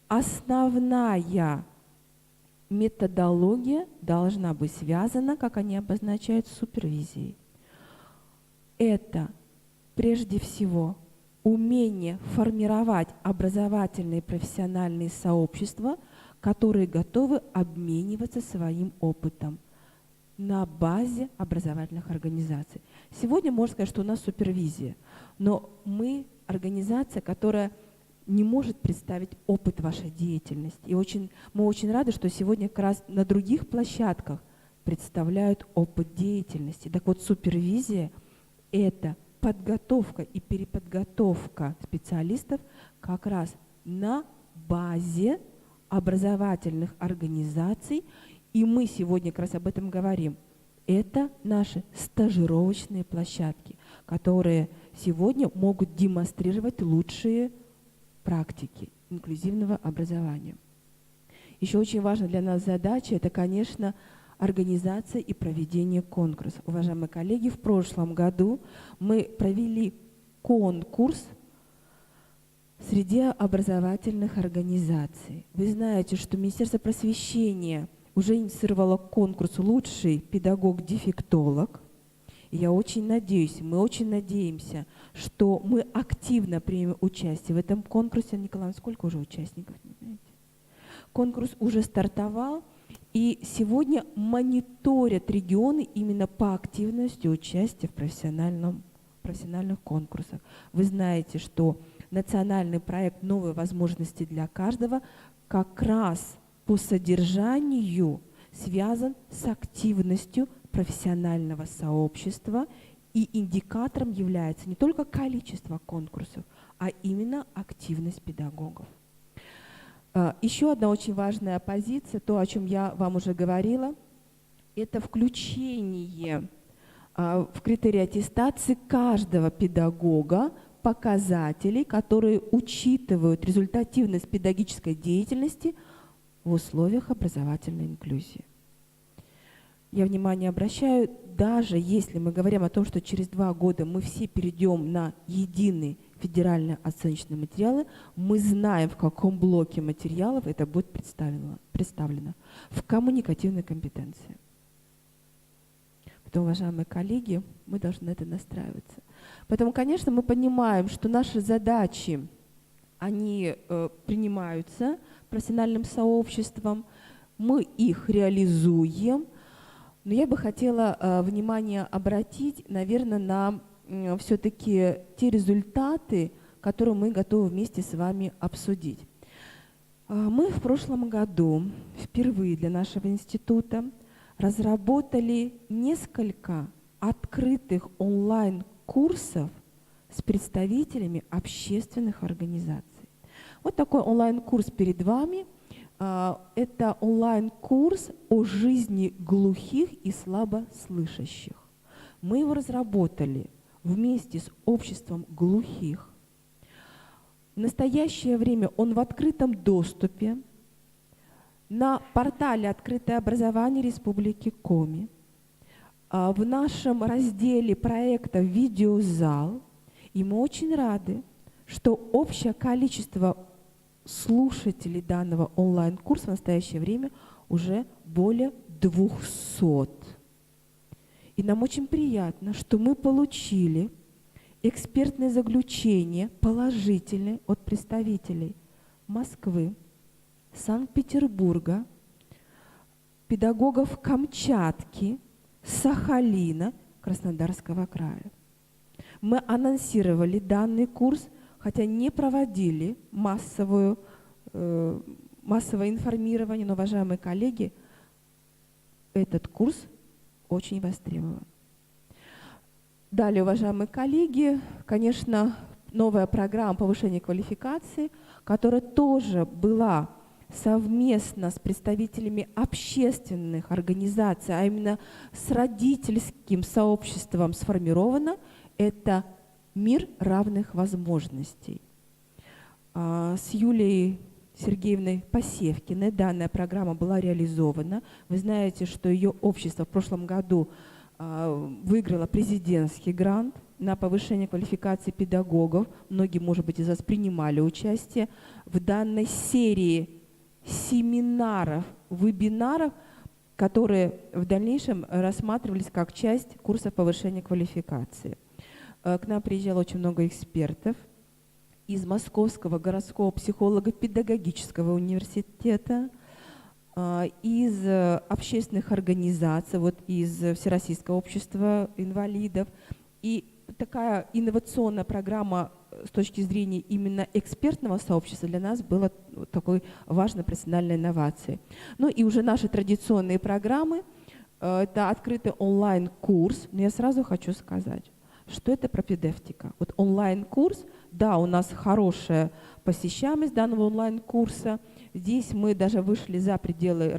Основная методология должна быть связана, как они обозначают, с супервизией. Это прежде всего умение формировать образовательные и профессиональные сообщества, которые готовы обмениваться своим опытом на базе образовательных организаций. Сегодня можно сказать, что у нас супервизия, но мы организация, которая не может представить опыт вашей деятельности. И мы очень рады, что сегодня как раз на других площадках представляют опыт деятельности. Так вот, супервизия – это подготовка и переподготовка специалистов как раз на базе образовательных организаций. И мы сегодня как раз об этом говорим. Это наши стажировочные площадки, которые сегодня могут демонстрировать лучшие практики инклюзивного образования. Еще очень важна для нас задача – это, конечно, организация и проведение конкурсов. Уважаемые коллеги, в прошлом году мы провели конкурс среди образовательных организаций. Вы знаете, что Министерство просвещения уже инициировало конкурс «Лучший педагог-дефектолог». И я очень надеюсь, мы очень надеемся, что мы активно примем участие в этом конкурсе. Николай, сколько уже участников? Не знаете? Конкурс уже стартовал, и сегодня мониторят регионы именно по активности участия в профессиональных конкурсах. Вы знаете, что национальный проект «Новые возможности для каждого» как раз по содержанию связан с активностью профессионального сообщества, и индикатором является не только количество конкурсов, а именно активность педагогов. Еще одна очень важная позиция, то, о чем я вам уже говорила, это включение в критерии аттестации каждого педагога показателей, которые учитывают результативность педагогической деятельности в условиях образовательной инклюзии. Я внимание обращаю, даже если мы говорим о том, что через 2 года мы все перейдем на единый федеральные оценочные материалы, мы знаем, в каком блоке материалов это будет представлено в коммуникативной компетенции. Поэтому, уважаемые коллеги, мы должны на это настраиваться. Поэтому, конечно, мы понимаем, что наши задачи, они принимаются профессиональным сообществом, мы их реализуем, но я бы хотела внимание обратить, наверное, на все-таки те результаты, которые мы готовы вместе с вами обсудить. Мы в прошлом году впервые для нашего института разработали несколько открытых онлайн-курсов с представителями общественных организаций. Вот такой онлайн-курс перед вами. Это онлайн-курс о жизни глухих и слабослышащих. Мы его разработали вместе с обществом глухих. В настоящее время он в открытом доступе на портале «Открытое образование Республики Коми», в нашем разделе проекта «Видеозал». И мы очень рады, что общее количество слушателей данного онлайн-курса в настоящее время уже более 200. И нам очень приятно, что мы получили экспертное заключение положительное от представителей Москвы, Санкт-Петербурга, педагогов Камчатки, Сахалина, Краснодарского края. Мы анонсировали данный курс, хотя не проводили массовое информирование, но, уважаемые коллеги, этот курс очень востребован. Далее, уважаемые коллеги, конечно, новая программа повышения квалификации, которая тоже была совместно с представителями общественных организаций, а именно с родительским сообществом сформирована, это «Мир равных возможностей». С Юлией Сергеевной Посевкиной данная программа была реализована. Вы знаете, что ее общество в прошлом году выиграло президентский грант на повышение квалификации педагогов. Многие, может быть, из вас принимали участие в данной серии семинаров, вебинаров, которые в дальнейшем рассматривались как часть курса повышения квалификации. К нам приезжало очень много экспертов из Московского городского психолого-педагогического университета, из общественных организаций, вот из Всероссийского общества инвалидов. И такая инновационная программа с точки зрения именно экспертного сообщества для нас была такой важной профессиональной инновацией. Ну и уже наши традиционные программы, это открытый онлайн-курс, но я сразу хочу сказать, что это пропедевтика. Вот онлайн-курс, да, у нас хорошая посещаемость данного онлайн-курса. Здесь мы даже вышли за пределы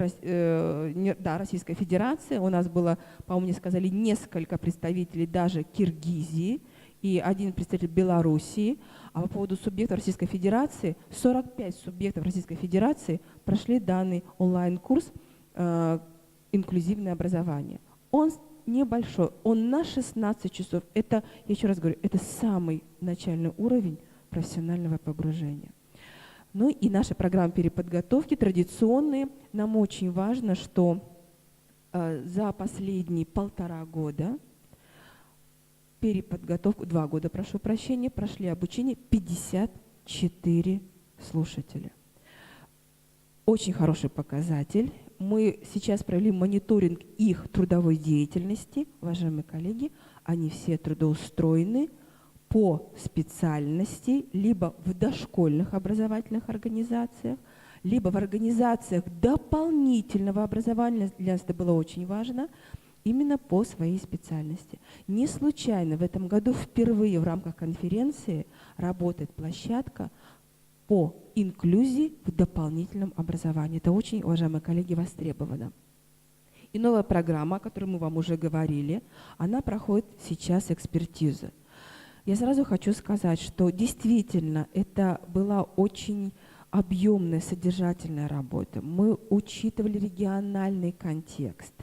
Российской Федерации. У нас было, по-моему, мне сказали, несколько представителей даже Киргизии и один представитель Белоруссии. А по поводу субъектов Российской Федерации, 45 субъектов Российской Федерации прошли данный онлайн-курс «Инклюзивное образование». Он небольшой, он на 16 часов. Это, я еще раз говорю, это самый начальный уровень профессионального погружения. Ну и наши программы переподготовки традиционные. Нам очень важно, что за последние 1,5 года переподготовку, 2 года, прошу прощения, прошли обучение 54 слушателя. Очень хороший показатель. Мы сейчас провели мониторинг их трудовой деятельности. Уважаемые коллеги, они все трудоустроены по специальности либо в дошкольных образовательных организациях, либо в организациях дополнительного образования, для нас это было очень важно, именно по своей специальности. Не случайно в этом году впервые в рамках конференции работает площадка по инклюзии в дополнительном образовании. Это очень, уважаемые коллеги, востребовано. И новая программа, о которой мы вам уже говорили, она проходит сейчас экспертизу. Я сразу хочу сказать, что действительно это была очень объемная, содержательная работа. Мы учитывали региональный контекст.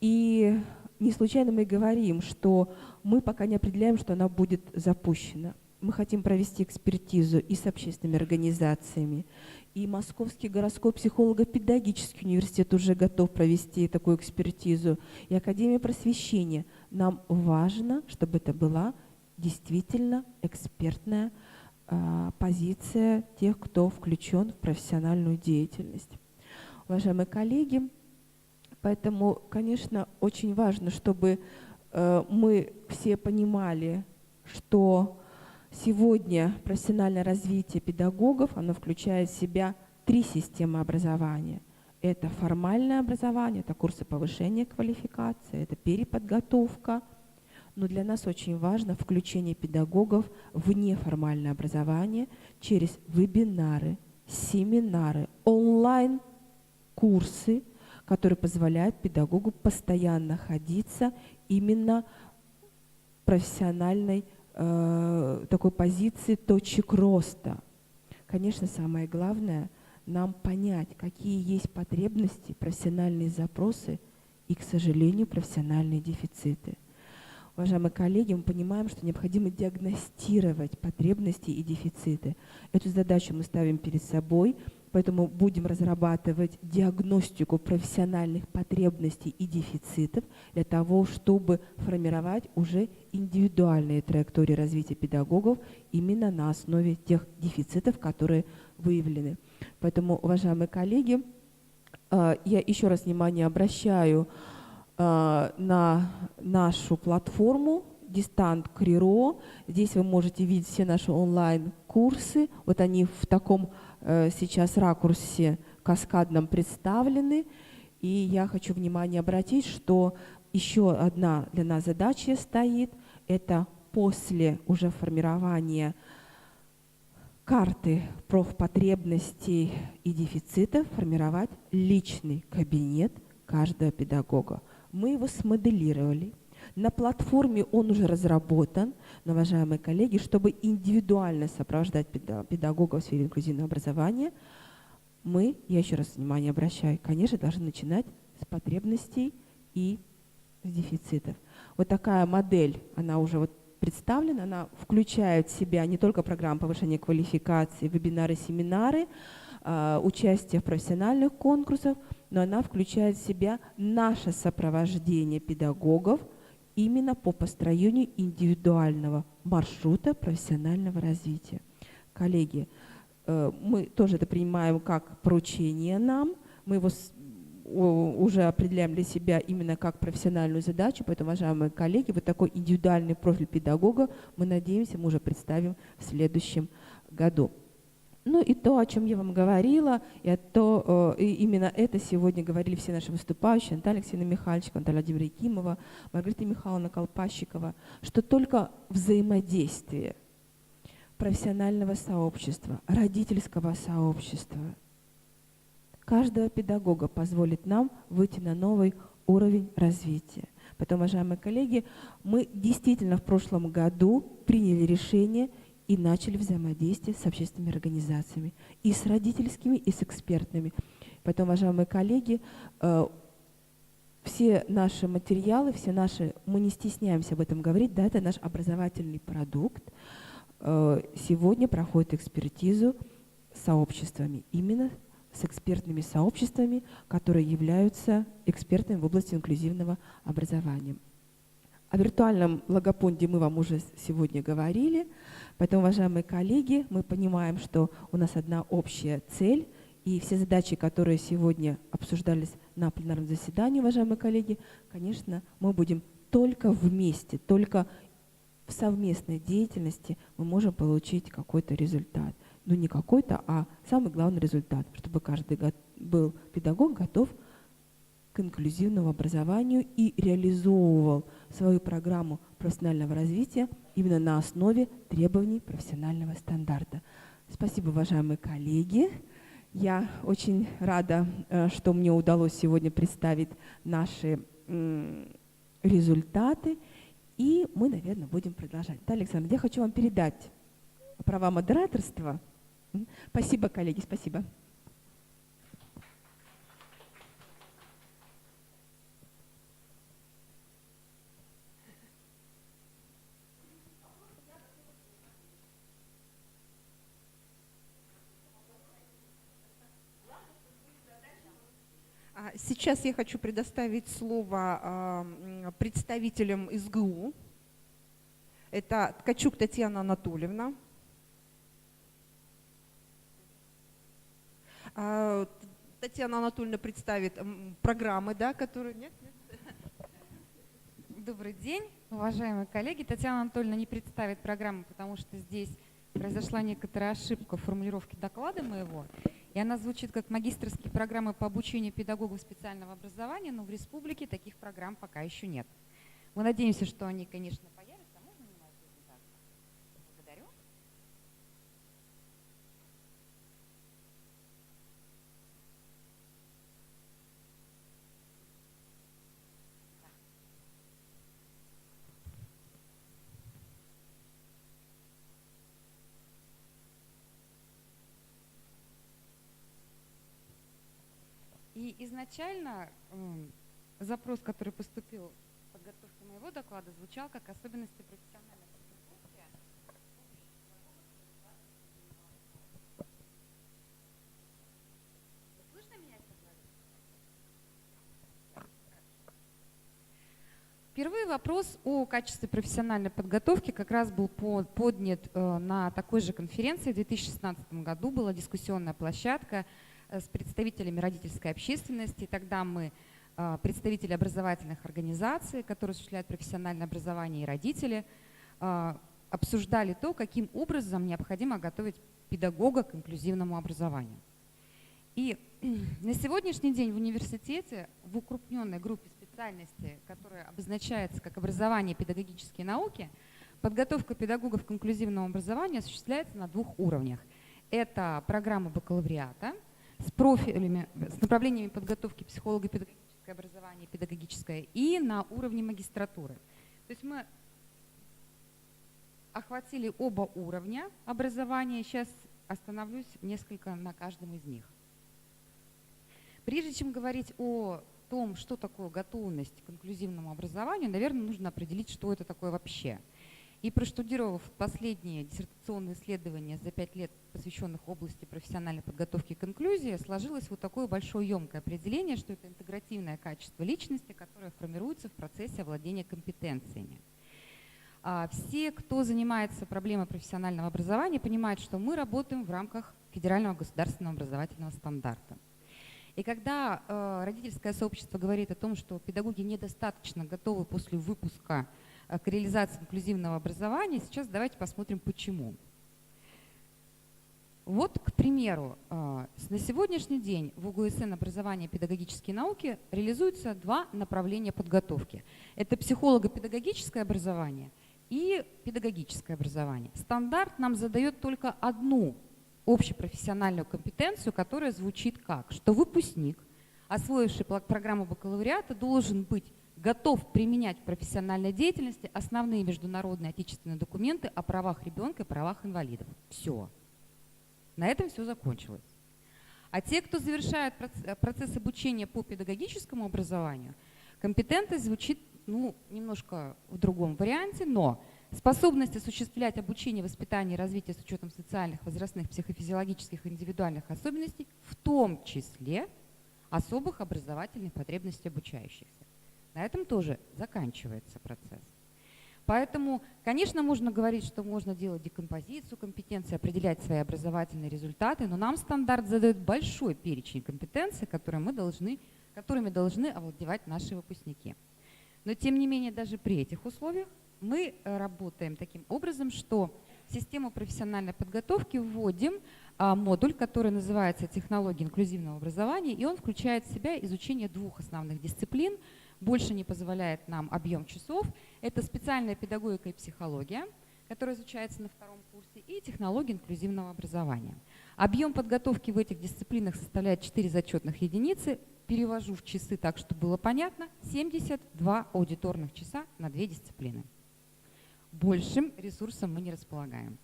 И не случайно мы говорим, что мы пока не определяем, что она будет запущена. Мы хотим провести экспертизу и с общественными организациями, и Московский городской психолого-педагогический университет уже готов провести такую экспертизу, и Академия просвещения. Нам важно, чтобы это была действительно экспертная позиция тех, кто включен в профессиональную деятельность. Уважаемые коллеги, поэтому, конечно, очень важно, чтобы мы все понимали, что сегодня профессиональное развитие педагогов, оно включает в себя 3 системы образования. Это формальное образование, это курсы повышения квалификации, это переподготовка. Но для нас очень важно включение педагогов в неформальное образование через вебинары, семинары, онлайн-курсы, которые позволяют педагогу постоянно находиться именно в профессиональной такой позиции точек роста. Конечно, самое главное нам понять, какие есть потребности, профессиональные запросы и, к сожалению, профессиональные дефициты. Уважаемые коллеги, мы понимаем, что необходимо диагностировать потребности и дефициты. Эту задачу мы ставим перед собой, поэтому будем разрабатывать диагностику профессиональных потребностей и дефицитов для того, чтобы формировать уже индивидуальные траектории развития педагогов именно на основе тех дефицитов, которые выявлены. Поэтому, уважаемые коллеги, я еще раз внимание обращаю на нашу платформу Дистант Криро. Здесь вы можете видеть все наши онлайн-курсы. Вот они в таком сейчас ракурсе каскадном представлены. И я хочу внимание обратить, что еще одна для нас задача стоит, это после уже формирования карты профпотребностей и дефицитов формировать личный кабинет каждого педагога. Мы его смоделировали. На платформе он уже разработан, но, уважаемые коллеги, чтобы индивидуально сопровождать педагога в сфере инклюзивного образования, мы, я еще раз внимание обращаю, конечно, должны начинать с потребностей и с дефицитов. Вот такая модель, она уже вот представлена, она включает в себя не только программу повышения квалификации, вебинары, семинары, участие в профессиональных конкурсах, но она включает в себя наше сопровождение педагогов именно по построению индивидуального маршрута профессионального развития. Коллеги, мы тоже это принимаем как поручение нам, мы его уже определяем для себя именно как профессиональную задачу, поэтому, уважаемые коллеги, вот такой индивидуальный профиль педагога, мы надеемся, мы уже представим в следующем году. Ну и то, о чем я вам говорила, и именно это сегодня говорили все наши выступающие, Наталья Алексеевна Михальчикова, Наталья Владимировна Якимова, Маргарита Михайловна Колпащикова, что только взаимодействие профессионального сообщества, родительского сообщества, каждого педагога позволит нам выйти на новый уровень развития. Поэтому, уважаемые коллеги, мы действительно в прошлом году приняли решение и начали взаимодействие с общественными организациями, и с родительскими, и с экспертными. Поэтому, уважаемые коллеги, все наши материалы, мы не стесняемся об этом говорить, да, это наш образовательный продукт. Сегодня проходит экспертизу сообществами, именно с экспертными сообществами, которые являются экспертами в области инклюзивного образования. О виртуальном логопонде мы вам уже сегодня говорили, поэтому, уважаемые коллеги, мы понимаем, что у нас одна общая цель, и все задачи, которые сегодня обсуждались на пленарном заседании, уважаемые коллеги, конечно, мы будем только вместе, только в совместной деятельности мы можем получить какой-то результат. Ну не какой-то, а самый главный результат, чтобы каждый был педагог готов к инклюзивному образованию и реализовывал свою программу профессионального развития именно на основе требований профессионального стандарта. Спасибо, уважаемые коллеги. Я очень рада, что мне удалось сегодня представить наши результаты. И мы, наверное, будем продолжать. Да, Александр, я хочу вам передать права модераторства. Спасибо, коллеги, спасибо. Сейчас я хочу предоставить слово представителям СГУ. Это Ткачук Татьяна Анатольевна. Татьяна Анатольевна представит программы, да, которые... Нет? Добрый день, уважаемые коллеги. Татьяна Анатольевна не представит программу, потому что здесь произошла некоторая ошибка в формулировке доклада моего. И она звучит как магистерские программы по обучению педагогов специального образования, но в республике таких программ пока еще нет. Мы надеемся, что они, конечно, появятся. Можно мне мою презентацию? Благодарю. И изначально запрос, который поступил в подготовке моего доклада, звучал как особенности профессиональной подготовки. Слышно меня? Впервые вопрос о качестве профессиональной подготовки как раз был поднят на такой же конференции в 2016 году. Была дискуссионная площадка с представителями родительской общественности. Тогда мы, представители образовательных организаций, которые осуществляют профессиональное образование, и родители, обсуждали то, каким образом необходимо готовить педагога к инклюзивному образованию. И на сегодняшний день в университете в укрупненной группе специальностей, которая обозначается как образование и педагогические науки, подготовка педагогов к инклюзивному образованию осуществляется на 2 уровнях. Это программа бакалавриата с профилями, с направлениями подготовки психолого-педагогическое образование, педагогическое, и на уровне магистратуры. То есть мы охватили оба уровня образования. Сейчас остановлюсь несколько на каждом из них. Прежде чем говорить о том, что такое готовность к инклюзивному образованию, наверное, нужно определить, что это такое вообще. И проштудировав последние диссертационные исследования за 5 лет, посвященных области профессиональной подготовки к инклюзии, сложилось вот такое большое емкое определение, что это интегративное качество личности, которое формируется в процессе овладения компетенциями. Все, кто занимается проблемой профессионального образования, понимают, что мы работаем в рамках федерального государственного образовательного стандарта. И когда родительское сообщество говорит о том, что педагоги недостаточно готовы после выпуска к реализации инклюзивного образования, сейчас давайте посмотрим, почему. Вот, к примеру, на сегодняшний день в УГСН образование и педагогические науки реализуются 2 направления подготовки. Это психолого-педагогическое образование и педагогическое образование. Стандарт нам задает только одну общепрофессиональную компетенцию, которая звучит как, что выпускник, освоивший программу бакалавриата, должен быть готов применять в профессиональной деятельности основные международные отечественные документы о правах ребенка и правах инвалидов. Все. На этом все закончилось. А те, кто завершают процесс обучения по педагогическому образованию, компетентность звучит немножко в другом варианте, но способность осуществлять обучение, воспитание и развитие с учетом социальных, возрастных, психофизиологических и индивидуальных особенностей, в том числе особых образовательных потребностей обучающихся. На этом тоже заканчивается процесс. Поэтому, конечно, можно говорить, что можно делать декомпозицию компетенций, определять свои образовательные результаты, но нам стандарт задает большой перечень компетенций, которыми должны овладевать наши выпускники. Но, тем не менее, даже при этих условиях мы работаем таким образом, что в систему профессиональной подготовки вводим модуль, который называется «Технологии инклюзивного образования», и он включает в себя изучение 2 основных дисциплин. Больше не позволяет нам объем часов. Это специальная педагогика и психология, которая изучается на 2-м курсе, и технологии инклюзивного образования. Объем подготовки в этих дисциплинах составляет 4 зачетных единицы. Перевожу в часы так, чтобы было понятно, 72 аудиторных часа на 2 дисциплины. Большим ресурсом мы не располагаем.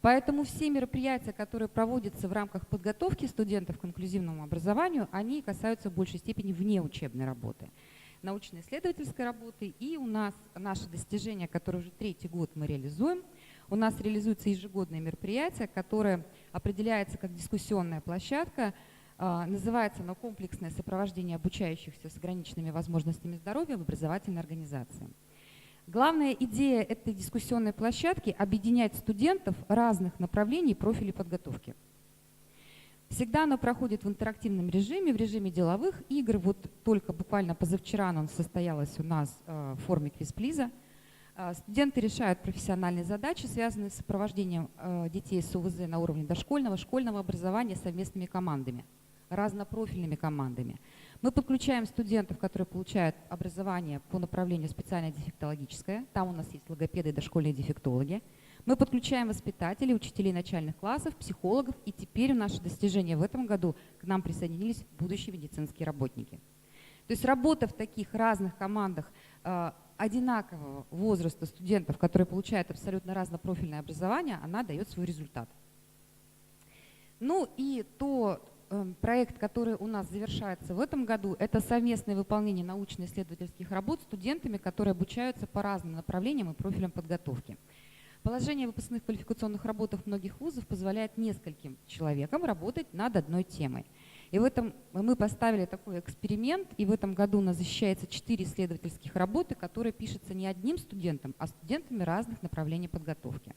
Поэтому все мероприятия, которые проводятся в рамках подготовки студентов к инклюзивному образованию, они касаются в большей степени внеучебной работы, научно-исследовательской работы. И у нас наши достижения, которые уже 3-й год мы реализуем, у нас реализуется ежегодное мероприятие, которое определяется как дискуссионная площадка, называется оно «Комплексное сопровождение обучающихся с ограниченными возможностями здоровья в образовательной организации». Главная идея этой дискуссионной площадки – объединять студентов разных направлений и профилей подготовки. Всегда оно проходит в интерактивном режиме, в режиме деловых игр. Вот только буквально позавчера оно состоялось у нас в форме квиз-плиза. Студенты решают профессиональные задачи, связанные с сопровождением детей с УВЗ на уровне дошкольного, школьного образования совместными командами, разнопрофильными командами. Мы подключаем студентов, которые получают образование по направлению специально-дефектологическое. Там у нас есть логопеды и дошкольные дефектологи. Мы подключаем воспитателей, учителей начальных классов, психологов. И теперь в наши достижения в этом году к нам присоединились будущие медицинские работники. То есть работа в таких разных командах одинакового возраста студентов, которые получают абсолютно разнопрофильное образование, она дает свой результат. Ну и проект, который у нас завершается в этом году, это совместное выполнение научно-исследовательских работ студентами, которые обучаются по разным направлениям и профилям подготовки. Положение выпускных квалификационных работ многих вузов позволяет нескольким человекам работать над одной темой. И в этом мы поставили такой эксперимент, и в этом году у нас защищается 4 исследовательских работы, которые пишутся не одним студентом, а студентами разных направлений подготовки.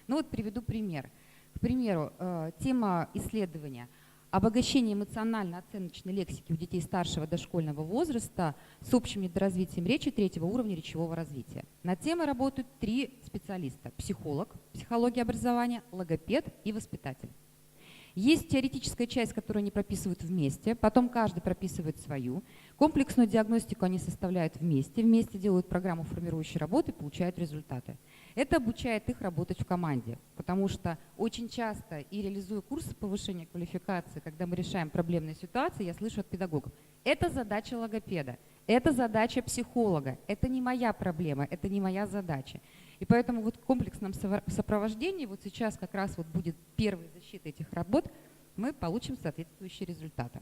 Ну вот приведу пример. К примеру, тема исследования – обогащение эмоционально-оценочной лексики у детей старшего дошкольного возраста с общим недоразвитием речи 3-го уровня речевого развития. Над темой работают 3 специалиста – психолог, психология образования, логопед и воспитатель. Есть теоретическая часть, которую они прописывают вместе, потом каждый прописывает свою. Комплексную диагностику они составляют вместе делают программу формирующей работы, получают результаты. Это обучает их работать в команде, потому что очень часто и реализуя курсы повышения квалификации, когда мы решаем проблемные ситуации, я слышу от педагогов: это задача логопеда, это задача психолога, это не моя проблема, это не моя задача. И поэтому вот в комплексном сопровождении вот сейчас как раз вот будет первая защита этих работ, мы получим соответствующие результаты.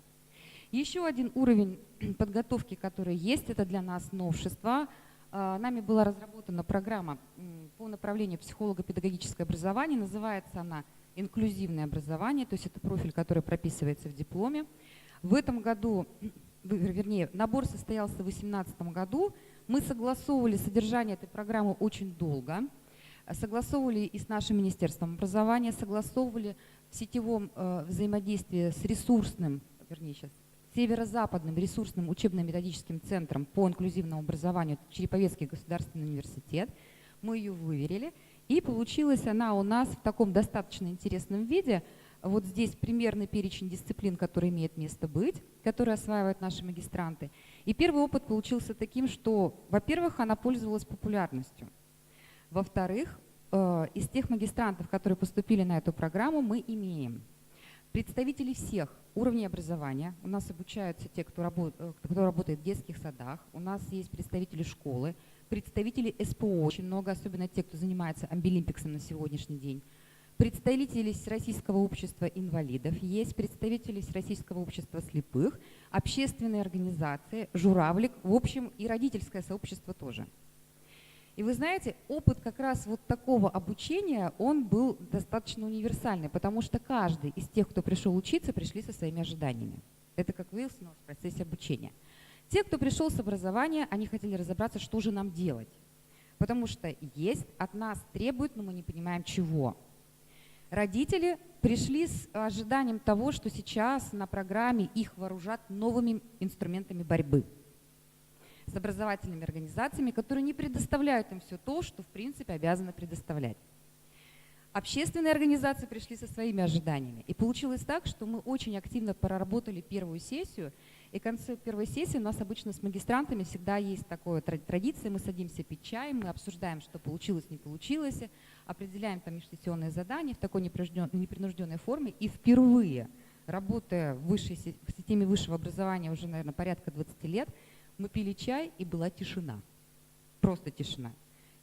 Еще один уровень подготовки, который есть, это для нас новшество. Нами была разработана программа по направлению психолого-педагогическое образование. Называется она «Инклюзивное образование», то есть это профиль, который прописывается в дипломе. В этом году, вернее, набор состоялся в 2018 году. Мы согласовывали содержание этой программы очень долго. Согласовывали и с нашим Министерством образования, согласовывали в сетевом взаимодействии с ресурсным, вернее, сейчас, Северо-Западным ресурсным учебно-методическим центром по инклюзивному образованию Череповецкий государственный университет. Мы ее выверили, и получилась она у нас в таком достаточно интересном виде. Вот здесь примерный перечень дисциплин, который имеет место быть, которые осваивают наши магистранты. И первый опыт получился таким, что, во-первых, она пользовалась популярностью. Во-вторых, из тех магистрантов, которые поступили на эту программу, мы имеем представителей всех уровней образования. У нас обучаются те, кто работает в детских садах. У нас есть представители школы, представители СПО, очень много, особенно те, кто занимается амбилимпиксом на сегодняшний день. Представители Российского общества инвалидов, есть представители Российского общества слепых, общественные организации, журавлик, в общем, и родительское сообщество тоже. И вы знаете, опыт как раз вот такого обучения, он был достаточно универсальный, потому что каждый из тех, кто пришел учиться, пришли со своими ожиданиями. Это как выяснилось в процессе обучения. Те, кто пришел с образования, они хотели разобраться, что же нам делать. Потому что есть, от нас требуют, но мы не понимаем чего. Родители пришли с ожиданием того, что сейчас на программе их вооружат новыми инструментами борьбы с образовательными организациями, которые не предоставляют им все то, что в принципе обязаны предоставлять. Общественные организации пришли со своими ожиданиями. И получилось так, что мы очень активно проработали первую сессию. И к концу первой сессии у нас обычно с магистрантами всегда есть такая традиция. Мы садимся пить чай, мы обсуждаем, что получилось, не получилось, определяем там межсессионные задания в такой непринужденной форме. И впервые, работая в системе высшего образования уже, наверное, порядка 20 лет, мы пили чай, и была тишина. Просто тишина.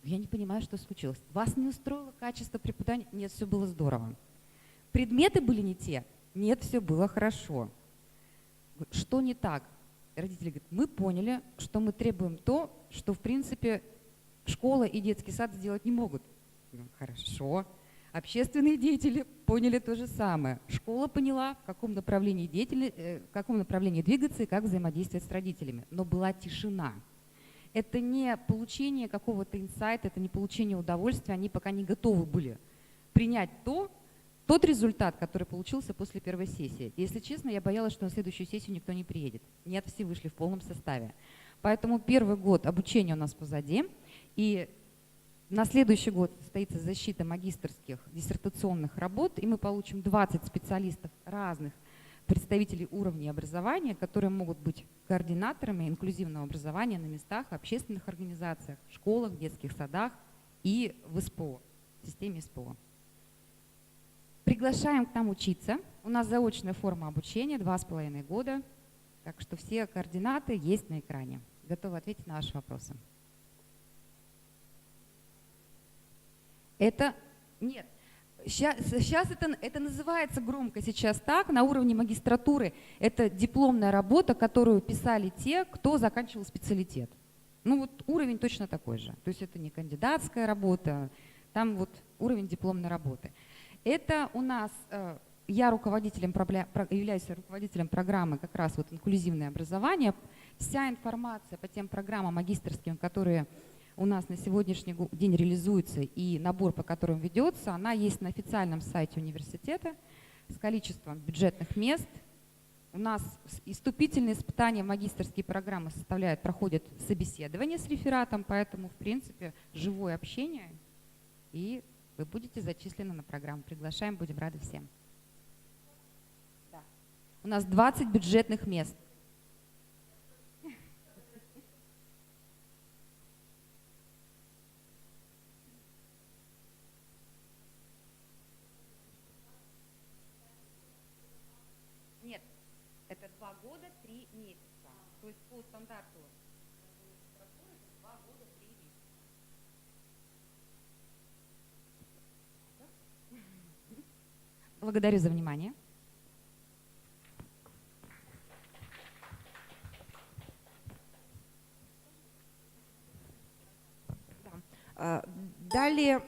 Я не понимаю, что случилось. Вас не устроило качество преподавания? Нет, все было здорово. Предметы были не те? Нет, все было хорошо. Что не так? Родители говорят, мы поняли, что мы требуем то, что в принципе школа и детский сад сделать не могут. Хорошо. Общественные деятели поняли то же самое. Школа поняла, в каком направлении двигаться и как взаимодействовать с родителями. Но была тишина. Это не получение какого-то инсайта, это не получение удовольствия. Они пока не готовы были принять тот результат, который получился после первой сессии. Если честно, я боялась, что на следующую сессию никто не приедет. Нет, все вышли в полном составе. Поэтому первый год обучения у нас позади. И на следующий год состоится защита магистерских диссертационных работ, и мы получим 20 специалистов разных представителей уровней образования, которые могут быть координаторами инклюзивного образования на местах, в общественных организациях, школах, детских садах и в СПО, в системе СПО. Приглашаем к нам учиться. У нас заочная форма обучения, 2,5 года, так что все координаты есть на экране. Готовы ответить на ваши вопросы. Нет. Сейчас это называется громко сейчас так, на уровне магистратуры. Это дипломная работа, которую писали те, кто заканчивал специалитет. Ну вот уровень точно такой же. То есть это не кандидатская работа, там вот уровень дипломной работы. Это у нас, я являюсь руководителем программы как раз вот инклюзивное образование. Вся информация по тем программам магистерским, которые у нас на сегодняшний день реализуется и набор, по которым ведется, она есть на официальном сайте университета с количеством бюджетных мест. У нас и вступительные испытания в магистерские программы проходят собеседование с рефератом, поэтому, в принципе, живое общение, и вы будете зачислены на программу. Приглашаем, будем рады всем. У нас 20 бюджетных мест. Нет, это 2 года, 3 месяца. То есть по стандарту. Благодарю за внимание. Далее,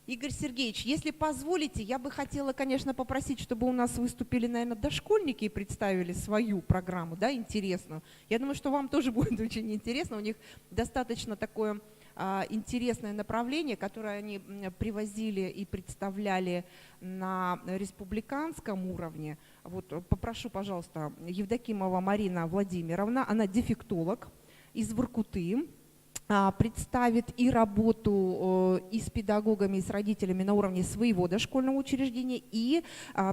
Игорь Сергеевич, если позволите, я бы хотела, конечно, попросить, чтобы у нас выступили, наверное, дошкольники и представили свою программу, да, интересную. Я думаю, что вам тоже будет очень интересно. У них достаточно такое интересное направление, которое они привозили и представляли на республиканском уровне. Вот, попрошу, пожалуйста, Евдокимова Марина Владимировна, она дефектолог из Воркуты, представит и работу и с педагогами, и с родителями на уровне своего дошкольного учреждения, и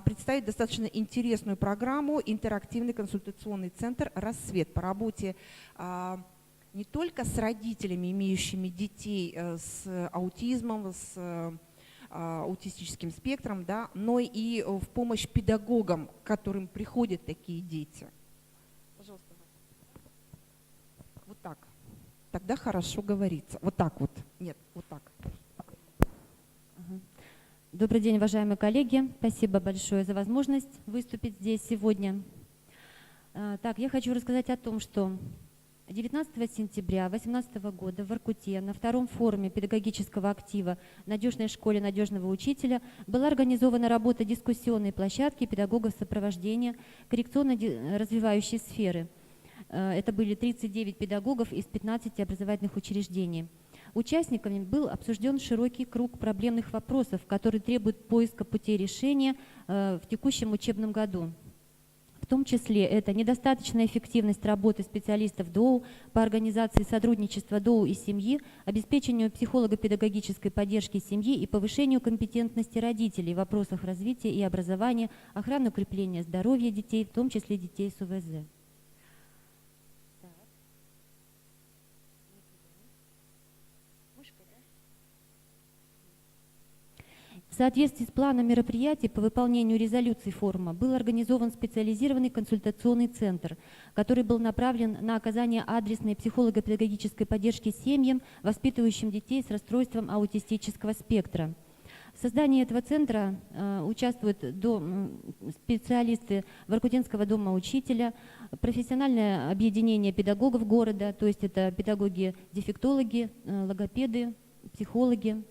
представит достаточно интересную программу «Интерактивный консультационный центр «Рассвет» по работе не только с родителями, имеющими детей с аутизмом, с аутистическим спектром, да, но и в помощь педагогам, к которым приходят такие дети. Пожалуйста. Вот так. Тогда хорошо говорится. Вот так вот. Нет, вот так. Добрый день, уважаемые коллеги. Спасибо большое за возможность выступить здесь сегодня. Так, я хочу рассказать о том, что 19 сентября 2018 года в Воркуте на втором форуме педагогического актива «Надежной школе надежного учителя» была организована работа дискуссионной площадки педагогов сопровождения коррекционно-развивающей сферы. Это были 39 педагогов из 15 образовательных учреждений. Участниками был обсужден широкий круг проблемных вопросов, которые требуют поиска путей решения в текущем учебном году. В том числе это недостаточная эффективность работы специалистов ДОУ по организации сотрудничества ДОУ и семьи, обеспечению психолого-педагогической поддержки семьи и повышению компетентности родителей в вопросах развития и образования, охраны укрепления здоровья детей, в том числе детей с УВЗ. В соответствии с планом мероприятий по выполнению резолюций форума был организован специализированный консультационный центр, который был направлен на оказание адресной психолого-педагогической поддержки семьям, воспитывающим детей с расстройством аутистического спектра. В создании этого центра участвуют специалисты Воркутинского дома учителя, профессиональное объединение педагогов города, то есть это педагоги-дефектологи, логопеды, психологи.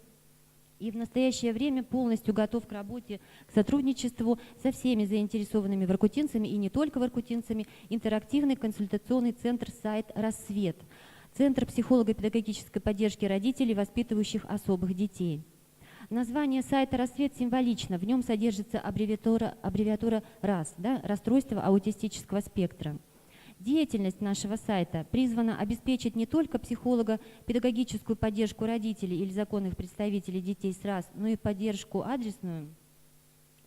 И в настоящее время полностью готов к работе, к сотрудничеству со всеми заинтересованными воркутинцами и не только воркутинцами интерактивный консультационный центр «Сайт Рассвет», центр психолого-педагогической поддержки родителей, воспитывающих особых детей. Название сайта «Рассвет» символично, в нем содержится аббревиатура РАС, да, расстройство аутистического спектра. Деятельность нашего сайта призвана обеспечить не только психолого-педагогическую поддержку родителей или законных представителей детей с РАС, но и поддержку адресную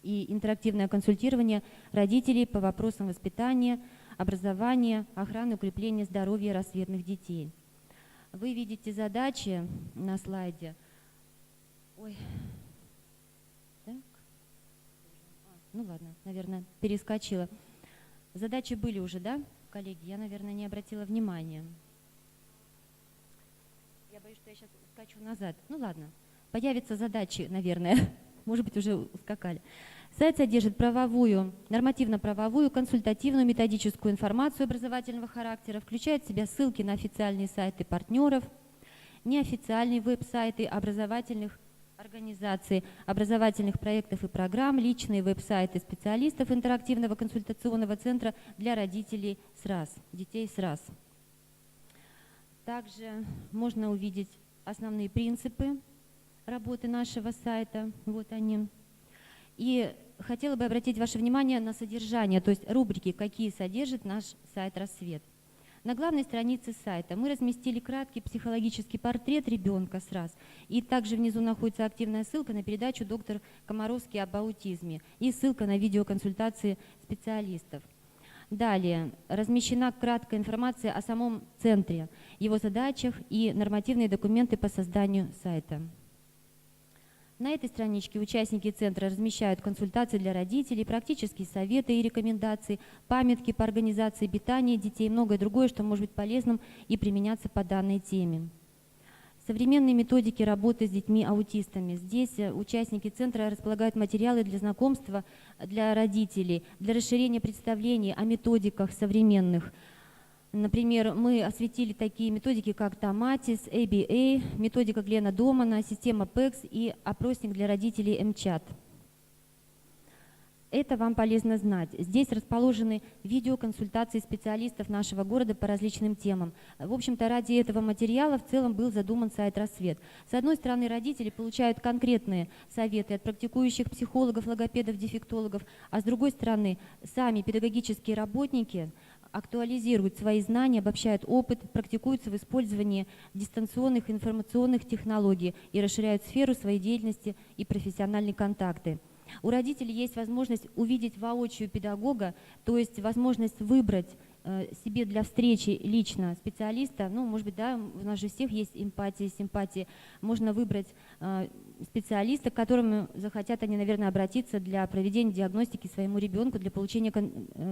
и интерактивное консультирование родителей по вопросам воспитания, образования, охраны, укрепления здоровья рассветных детей. Вы видите задачи на слайде. Ой. Так. Ну ладно, наверное, перескочила. Задачи были уже, да? Коллеги, я, наверное, не обратила внимания. Я боюсь, что я сейчас скачу назад. Ну ладно, появятся задачи, наверное. Может быть, уже ускакали. Сайт содержит правовую, нормативно-правовую, консультативную, методическую информацию образовательного характера, включает в себя ссылки на официальные сайты партнеров, неофициальные веб-сайты образовательных организаций, образовательных проектов и программ, личные веб-сайты специалистов интерактивного консультационного центра для родителей с РАС, детей с РАС. Также можно увидеть основные принципы работы нашего сайта. Вот они. И хотела бы обратить ваше внимание на содержание, то есть рубрики, какие содержит наш сайт «Рассвет». На главной странице сайта мы разместили краткий психологический портрет ребенка сразу, и также внизу находится активная ссылка на передачу «Доктор Комаровский об аутизме» и ссылка на видеоконсультации специалистов. Далее размещена краткая информация о самом центре, его задачах и нормативные документы по созданию сайта. На этой страничке участники центра размещают консультации для родителей, практические советы и рекомендации, памятки по организации питания детей и многое другое, что может быть полезным и применяться по данной теме. Современные методики работы с детьми-аутистами. Здесь участники центра располагают материалы для знакомства для родителей, для расширения представлений о методиках современных. Например, мы осветили такие методики, как Томатис, ABA, методика Глена Домана, система PECS и опросник для родителей МЧАТ. Это вам полезно знать. Здесь расположены видеоконсультации специалистов нашего города по различным темам. В общем-то, ради этого материала в целом был задуман сайт «Рассвет». С одной стороны, родители получают конкретные советы от практикующих психологов, логопедов, дефектологов, а с другой стороны, сами педагогические работники актуализируют свои знания, обобщают опыт, практикуются в использовании дистанционных информационных технологий и расширяют сферу своей деятельности и профессиональные контакты. У родителей есть возможность увидеть воочию педагога, то есть возможность выбрать себе для встречи лично специалиста. Ну, может быть, да, у нас же всех есть эмпатия, симпатия. Можно выбрать специалиста, к которому захотят они, наверное, обратиться для проведения диагностики своему ребенку, для получения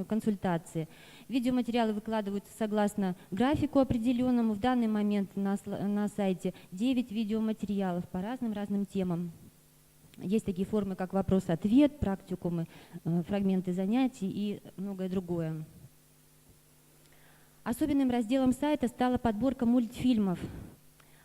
консультации. Видеоматериалы выкладываются согласно графику определенному. В данный момент на сайте 9 видеоматериалов по разным темам. Есть такие формы, как вопрос-ответ, практикумы, фрагменты занятий и многое другое. Особенным разделом сайта стала подборка мультфильмов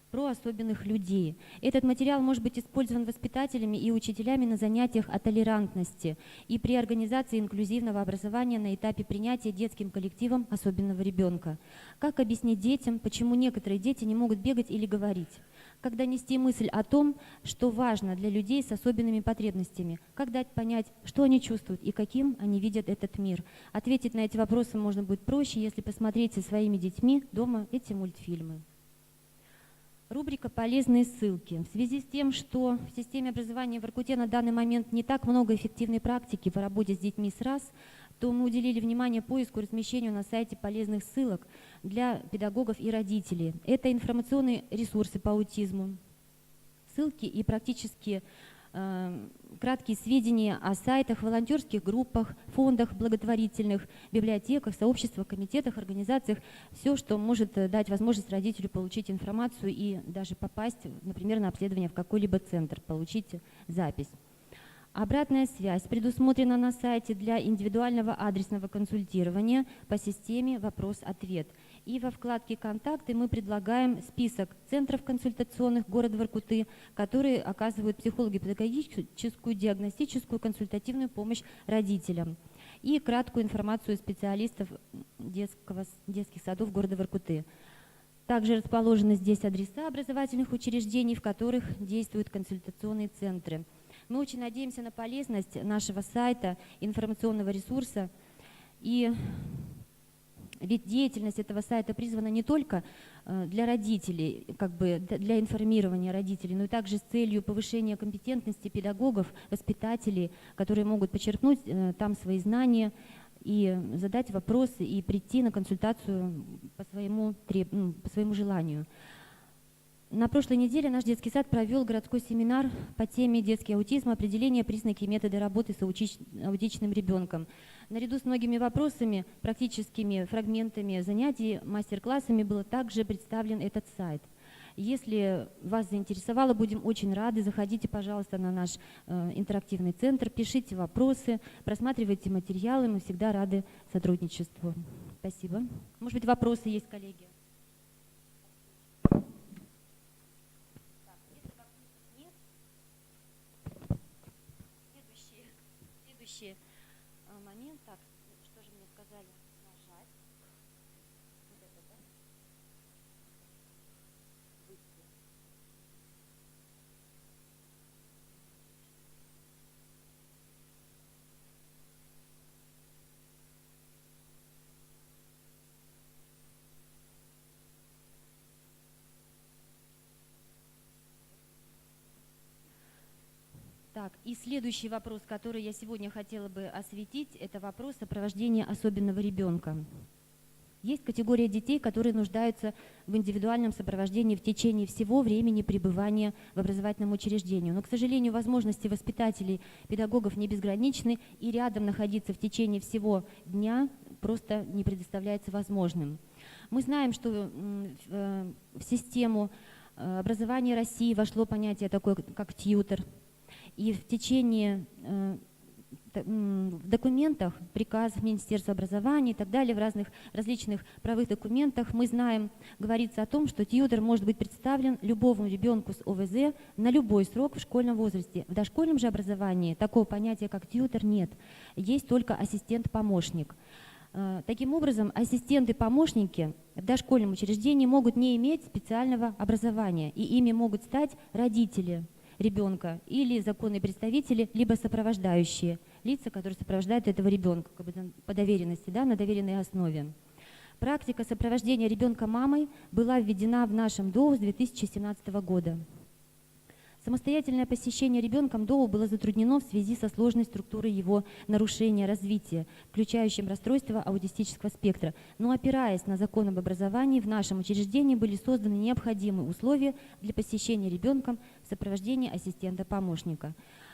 про особенных людей. Этот материал может быть использован воспитателями и учителями на занятиях о толерантности и при организации инклюзивного образования на этапе принятия детским коллективом особенного ребенка. Как объяснить детям, почему некоторые дети не могут бегать или говорить? Как донести мысль о том, что важно для людей с особенными потребностями? Как дать понять, что они чувствуют и каким они видят этот мир? Ответить на эти вопросы можно будет проще, если посмотреть со своими детьми дома эти мультфильмы. Рубрика «Полезные ссылки». В связи с тем, что в системе образования в Воркуте на данный момент не так много эффективной практики по работе с детьми с РАС, то мы уделили внимание поиску и размещению на сайте полезных ссылок для педагогов и родителей. Это информационные ресурсы по аутизму, ссылки и практически краткие сведения о сайтах, волонтерских группах, фондах благотворительных, библиотеках, сообществах, комитетах, организациях. Все, что может дать возможность родителю получить информацию и даже попасть, например, на обследование в какой-либо центр, получить запись. Обратная связь предусмотрена на сайте для индивидуального адресного консультирования по системе «Вопрос-ответ». И во вкладке «Контакты» мы предлагаем список центров консультационных города Воркуты, которые оказывают психолого-педагогическую, диагностическую, консультативную помощь родителям. И краткую информацию специалистов детских садов города Воркуты. Также расположены здесь адреса образовательных учреждений, в которых действуют консультационные центры. Мы очень надеемся на полезность нашего сайта, информационного ресурса. И ведь деятельность этого сайта призвана не только для родителей, для информирования родителей, но и также с целью повышения компетентности педагогов, воспитателей, которые могут почерпнуть там свои знания и задать вопросы, и прийти на консультацию по своему желанию. На прошлой неделе наш детский сад провел городской семинар по теме «Детский аутизм. Определение, признаки и методы работы с аутичным ребенком». Наряду с многими вопросами, практическими фрагментами занятий, мастер-классами был также представлен этот сайт. Если вас заинтересовало, будем очень рады. Заходите, пожалуйста, на наш интерактивный центр, пишите вопросы, просматривайте материалы. Мы всегда рады сотрудничеству. Спасибо. Может быть, вопросы есть, коллеги? Следующий момент. Так, что же мне сказали? Нажать. Вот это, да? Выйти. Так, и следующий вопрос, который я сегодня хотела бы осветить, это вопрос сопровождения особенного ребенка. Есть категория детей, которые нуждаются в индивидуальном сопровождении в течение всего времени пребывания в образовательном учреждении. Но, к сожалению, возможности воспитателей, педагогов не безграничны, и рядом находиться в течение всего дня просто не предоставляется возможным. Мы знаем, что в систему образования России вошло понятие такое, как тьютор. И в течение в документах, приказах Министерства образования и так далее, в различных правовых документах мы знаем, говорится о том, что тьютор может быть представлен любому ребенку с ОВЗ на любой срок в школьном возрасте. В дошкольном же образовании такого понятия, как тьютор, нет. Есть только ассистент-помощник. Таким образом, ассистенты-помощники в дошкольном учреждении могут не иметь специального образования, и ими могут стать родители ребенка или законные представители, либо сопровождающие лица, которые сопровождают этого ребенка по доверенности, на доверенной основе. Практика сопровождения ребенка мамой была введена в нашем ДОУ с 2017 года. Самостоятельное посещение ребенком ДОУ было затруднено в связи со сложной структурой его нарушения развития, включающим расстройство аутистического спектра. Но опираясь на закон об образовании, в нашем учреждении были созданы необходимые условия для посещения ребенком в сопровождении ассистента-помощника.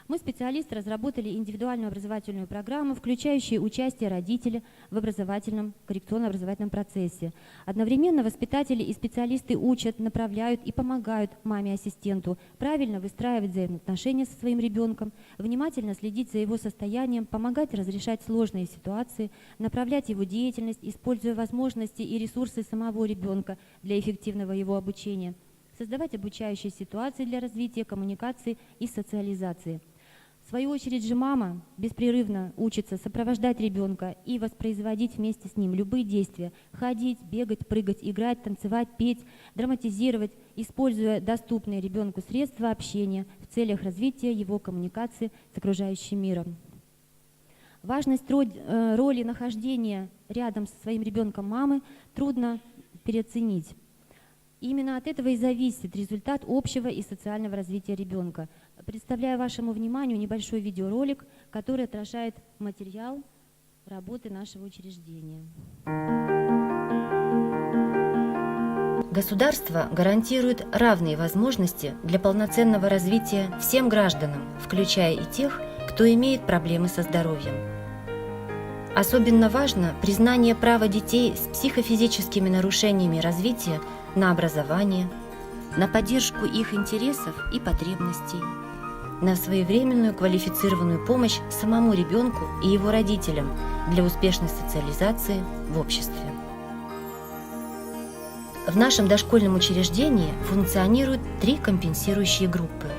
Мы, специалисты, разработали индивидуальную образовательную программу, включающую участие родителя в образовательном, коррекционно-образовательном процессе. Одновременно воспитатели и специалисты учат, направляют и помогают маме-ассистенту правильно выстраивать взаимоотношения со своим ребенком, внимательно следить за его состоянием, помогать разрешать сложные ситуации, направлять его деятельность, используя возможности и ресурсы самого ребенка для эффективного его обучения, создавать обучающие ситуации для развития коммуникации и социализации. В свою очередь же мама беспрерывно учится сопровождать ребенка и воспроизводить вместе с ним любые действия: ходить, бегать, прыгать, играть, танцевать, петь, драматизировать, используя доступные ребенку средства общения в целях развития его коммуникации с окружающим миром. Важность роли нахождения рядом со своим ребенком мамы трудно переоценить. Именно от этого и зависит результат общего и социального развития ребенка. Представляю вашему вниманию небольшой видеоролик, который отражает материал работы нашего учреждения. Государство гарантирует равные возможности для полноценного развития всем гражданам, включая и тех, кто имеет проблемы со здоровьем. Особенно важно признание права детей с психофизическими нарушениями развития на образование, на поддержку их интересов и потребностей, на своевременную квалифицированную помощь самому ребенку и его родителям для успешной социализации в обществе. В нашем дошкольном учреждении функционируют 3 компенсирующие группы,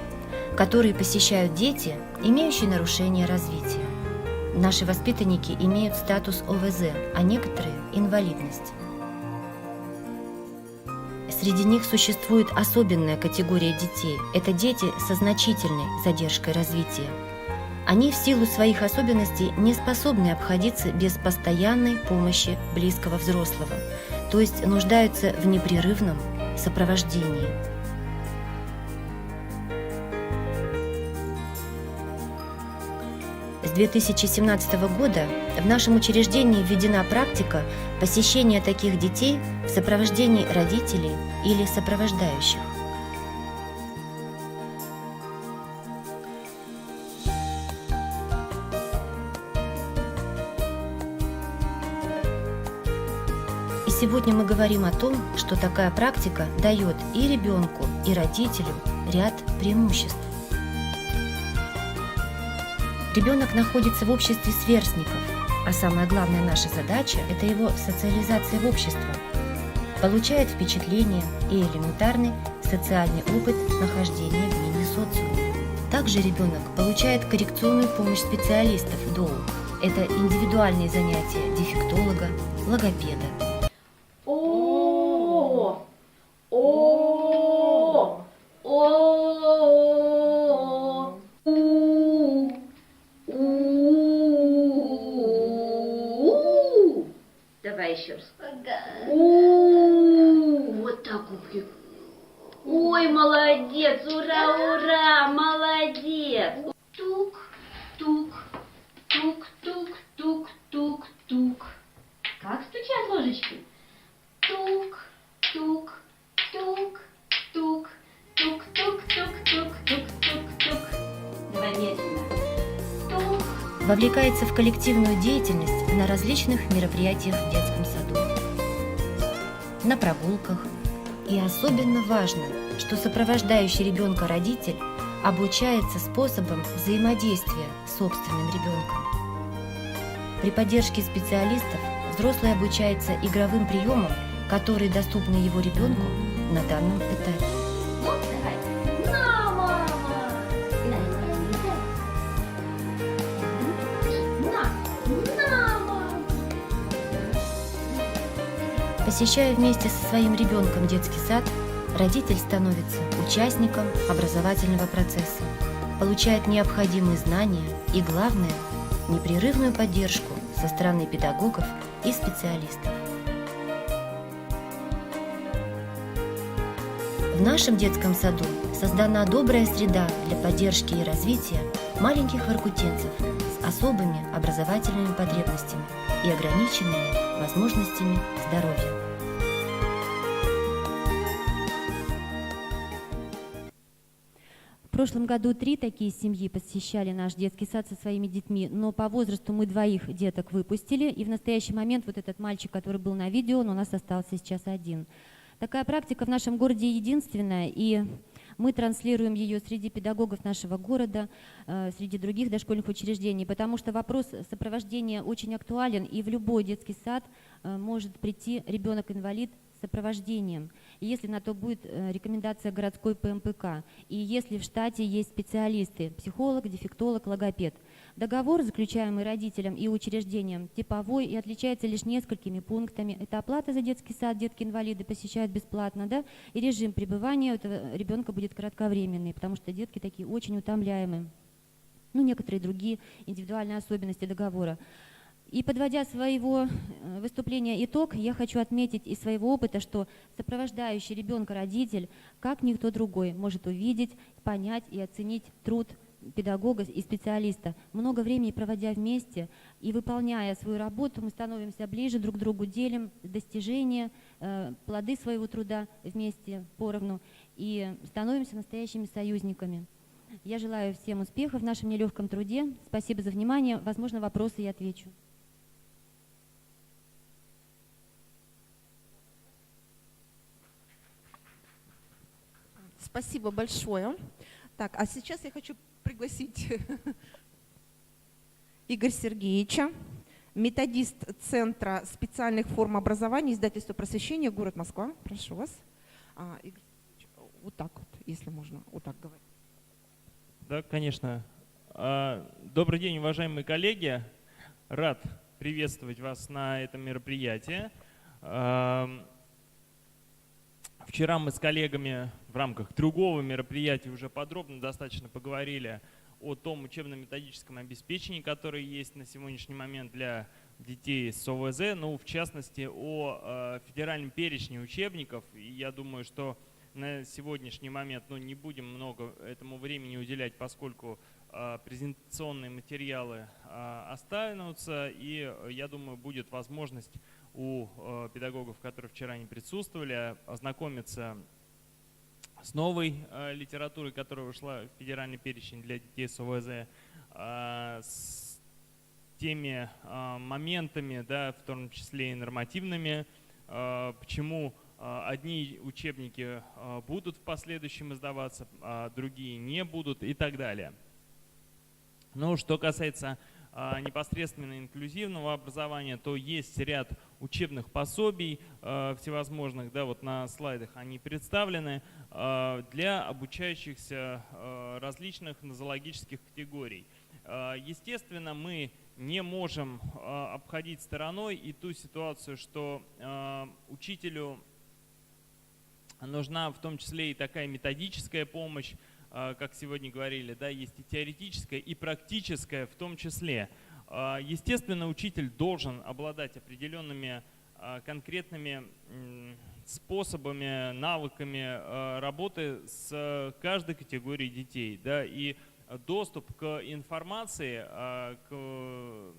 которые посещают дети, имеющие нарушения развития. Наши воспитанники имеют статус ОВЗ, а некоторые – инвалидность. Среди них существует особенная категория детей – это дети со значительной задержкой развития. Они в силу своих особенностей не способны обходиться без постоянной помощи близкого взрослого, то есть нуждаются в непрерывном сопровождении. С 2017 года в нашем учреждении введена практика посещения таких детей в сопровождении родителей или сопровождающих. И сегодня мы говорим о том, что такая практика дает и ребенку, и родителю ряд преимуществ. Ребенок находится в обществе сверстников, а самая главная наша задача – это его социализация в общество. Получает впечатление и элементарный социальный опыт нахождения в мини-социуме. Также ребенок получает коррекционную помощь специалистов ДОУ. Это индивидуальные занятия дефектолога, логопеда. Давай еще раз. Вот так вот. Ой, молодец, ура, ура, молодец. Как стучат ложечки? Тук, тук, тук, тук, тук, тук, тук, тук, тук, тук, тук. Давай медленно. Тук. Вовлекается в коллективную деятельность на различных мероприятиях в детском саду, на прогулках. И особенно важно, что сопровождающий ребенка родитель обучается способам взаимодействия с собственным ребенком. При поддержке специалистов взрослый обучается игровым приемам, которые доступны его ребенку на данном этапе. Ну, давай. На, мама. На, мама. Посещая вместе со своим ребенком детский сад, родитель становится участником образовательного процесса, получает необходимые знания и, главное, непрерывную поддержку со стороны педагогов и специалистов. В нашем детском саду создана добрая среда для поддержки и развития маленьких воркутинцев с особыми образовательными потребностями и ограниченными возможностями здоровья. В прошлом году 3 такие семьи посещали наш детский сад со своими детьми, но по возрасту мы 2 деток выпустили, и в настоящий момент вот этот мальчик, который был на видео, он у нас остался сейчас 1. Такая практика в нашем городе единственная, и мы транслируем ее среди педагогов нашего города, среди других дошкольных учреждений, потому что вопрос сопровождения очень актуален, и в любой детский сад может прийти ребенок-инвалид с сопровождением, и если на то будет рекомендация городской ПМПК, и если в штате есть специалисты, психолог, дефектолог, логопед. Договор, заключаемый родителям и учреждением, типовой и отличается лишь несколькими пунктами. Это оплата за детский сад, детки-инвалиды посещают бесплатно, да, и режим пребывания у этого ребенка будет кратковременный, потому что детки такие очень утомляемые. Ну, некоторые другие индивидуальные особенности договора. И подводя своего выступления итог, я хочу отметить из своего опыта, что сопровождающий ребенка родитель, как никто другой, может увидеть, понять и оценить труд педагога и специалиста. Много времени проводя вместе и выполняя свою работу, мы становимся ближе друг к другу, делим достижения, плоды своего труда вместе поровну и становимся настоящими союзниками. Я желаю всем успехов в нашем нелегком труде. Спасибо за внимание. Возможно, вопросы я отвечу. Спасибо большое. Так, а сейчас я хочу пригласить Игоря Сергеевича, методист Центра специальных форм образования, издательства «Просвещение», город Москва. Прошу вас. Игорь Сергеевич, вот так вот, если можно, вот так говорить. Да, конечно. Добрый день, уважаемые коллеги. Рад приветствовать вас на этом мероприятии. Вчера мы с коллегами в рамках другого мероприятия уже подробно достаточно поговорили о том учебно-методическом обеспечении, которое есть на сегодняшний момент для детей с ОВЗ, ну, в частности, о федеральном перечне учебников. И я думаю, что на сегодняшний момент не будем много этому времени уделять, поскольку презентационные материалы останутся, и я думаю, будет возможность у педагогов, которые вчера не присутствовали, ознакомиться с новой литературой, которая вышла в федеральный перечень для детей с ОВЗ, с теми моментами, да, в том числе и нормативными, почему одни учебники будут в последующем издаваться, а другие не будут и так далее. Ну, что касается непосредственно инклюзивного образования, то есть ряд учебных пособий всевозможных, да, вот на слайдах они представлены, для обучающихся различных нозологических категорий. Естественно, мы не можем обходить стороной и ту ситуацию, что учителю нужна в том числе и такая методическая помощь, как сегодня говорили, да, есть и теоретическая, и практическая в том числе. Естественно, учитель должен обладать определенными конкретными способами, навыками работы с каждой категорией детей, да, и доступ к информации, к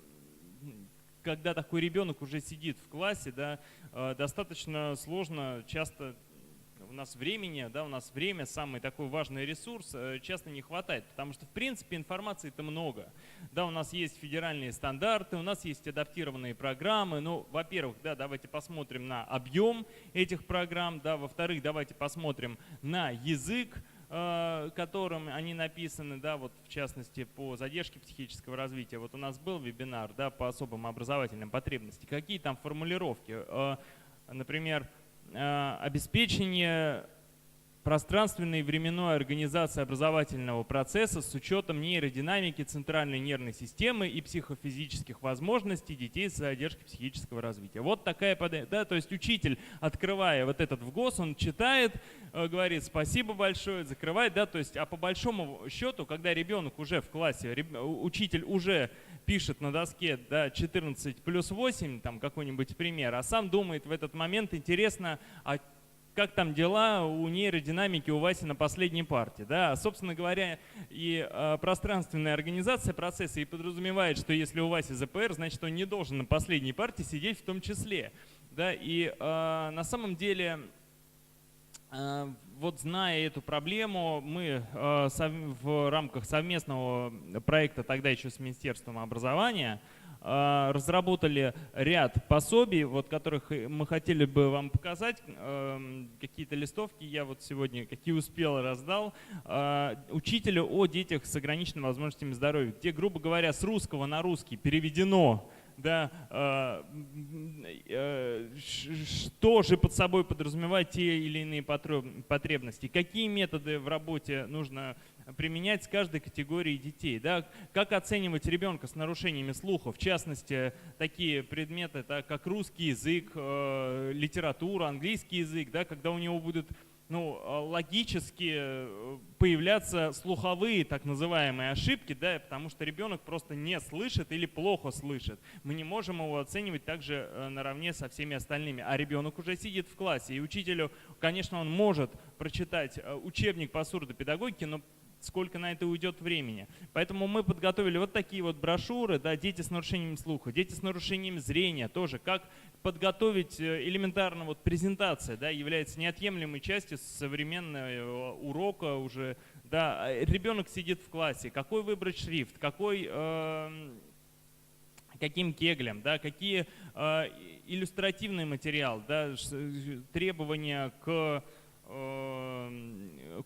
когда такой ребенок уже сидит в классе, да, достаточно сложно, часто у нас времени, да, у нас время, самый такой важный ресурс, часто не хватает, потому что в принципе информации-то много. Да, у нас есть федеральные стандарты, у нас есть адаптированные программы. Ну, во-первых, да, давайте посмотрим на объем этих программ, да, во-вторых, давайте посмотрим на язык, которым они написаны, да, вот в частности по задержке психического развития. Вот у нас был вебинар, да, по особым образовательным потребностям. Какие там формулировки? Например, обеспечение пространственной и временной организации образовательного процесса с учетом нейродинамики центральной нервной системы и психофизических возможностей детей с задержкой психического развития. Вот такая, да, то есть учитель, открывая вот этот ВГОС, он читает, говорит спасибо большое, закрывает, да, то есть, а по большому счету, когда ребенок уже в классе, учитель уже пишет на доске, да, 14 плюс 8, там какой-нибудь пример, а сам думает в этот момент, интересно, а как там дела у нейродинамики у Васи на последней парте. Да? Собственно говоря, и пространственная организация процесса и подразумевает, что если у Васи ЗПР, значит, он не должен на последней парте сидеть в том числе. Да? И на самом деле, вот зная эту проблему, мы в рамках совместного проекта тогда еще с Министерством образования разработали ряд пособий, вот, которых мы хотели бы вам показать. Какие-то листовки я вот сегодня, какие успел, раздал. Учителю о детях с ограниченными возможностями здоровья, где, грубо говоря, с русского на русский переведено, да, что же под собой подразумевают те или иные потребности, какие методы в работе нужно применять с каждой категорией детей, да, как оценивать ребенка с нарушениями слуха, в частности, такие предметы, так, как русский язык, литература, английский язык, да, когда у него будут, ну, логически появляться слуховые так называемые ошибки, да, потому что ребенок просто не слышит или плохо слышит. Мы не можем его оценивать также наравне со всеми остальными. А ребенок уже сидит в классе, и учителю, конечно, он может прочитать учебник по сурдопедагогике, но сколько на это уйдет времени. Поэтому мы подготовили вот такие вот брошюры, да, дети с нарушением слуха, дети с нарушением зрения, тоже как подготовить элементарно, вот презентация, да, является неотъемлемой частью современного урока уже, да, ребенок сидит в классе, какой выбрать шрифт, каким кеглем, да, какие иллюстративный материал, да, требования к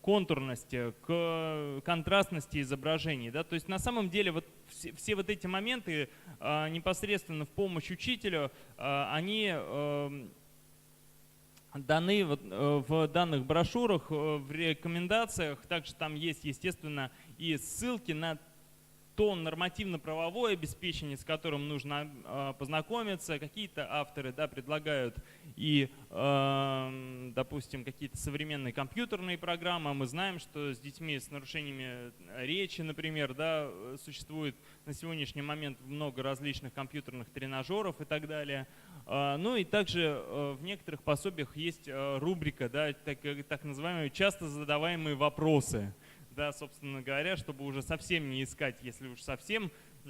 контурности, к контрастности изображений. Да? То есть на самом деле вот все вот эти моменты непосредственно в помощь учителю, они даны вот, в данных брошюрах, в рекомендациях. Также там есть, естественно, и ссылки на то нормативно-правовое обеспечение, с которым нужно познакомиться. Какие-то авторы, да, предлагают и, допустим, какие-то современные компьютерные программы. Мы знаем, что с детьми с нарушениями речи, например, да, существует на сегодняшний момент много различных компьютерных тренажеров и так далее. Ну и также в некоторых пособиях есть рубрика, да, так называемые часто задаваемые вопросы. Да, собственно говоря, чтобы уже совсем не искать, если уж совсем у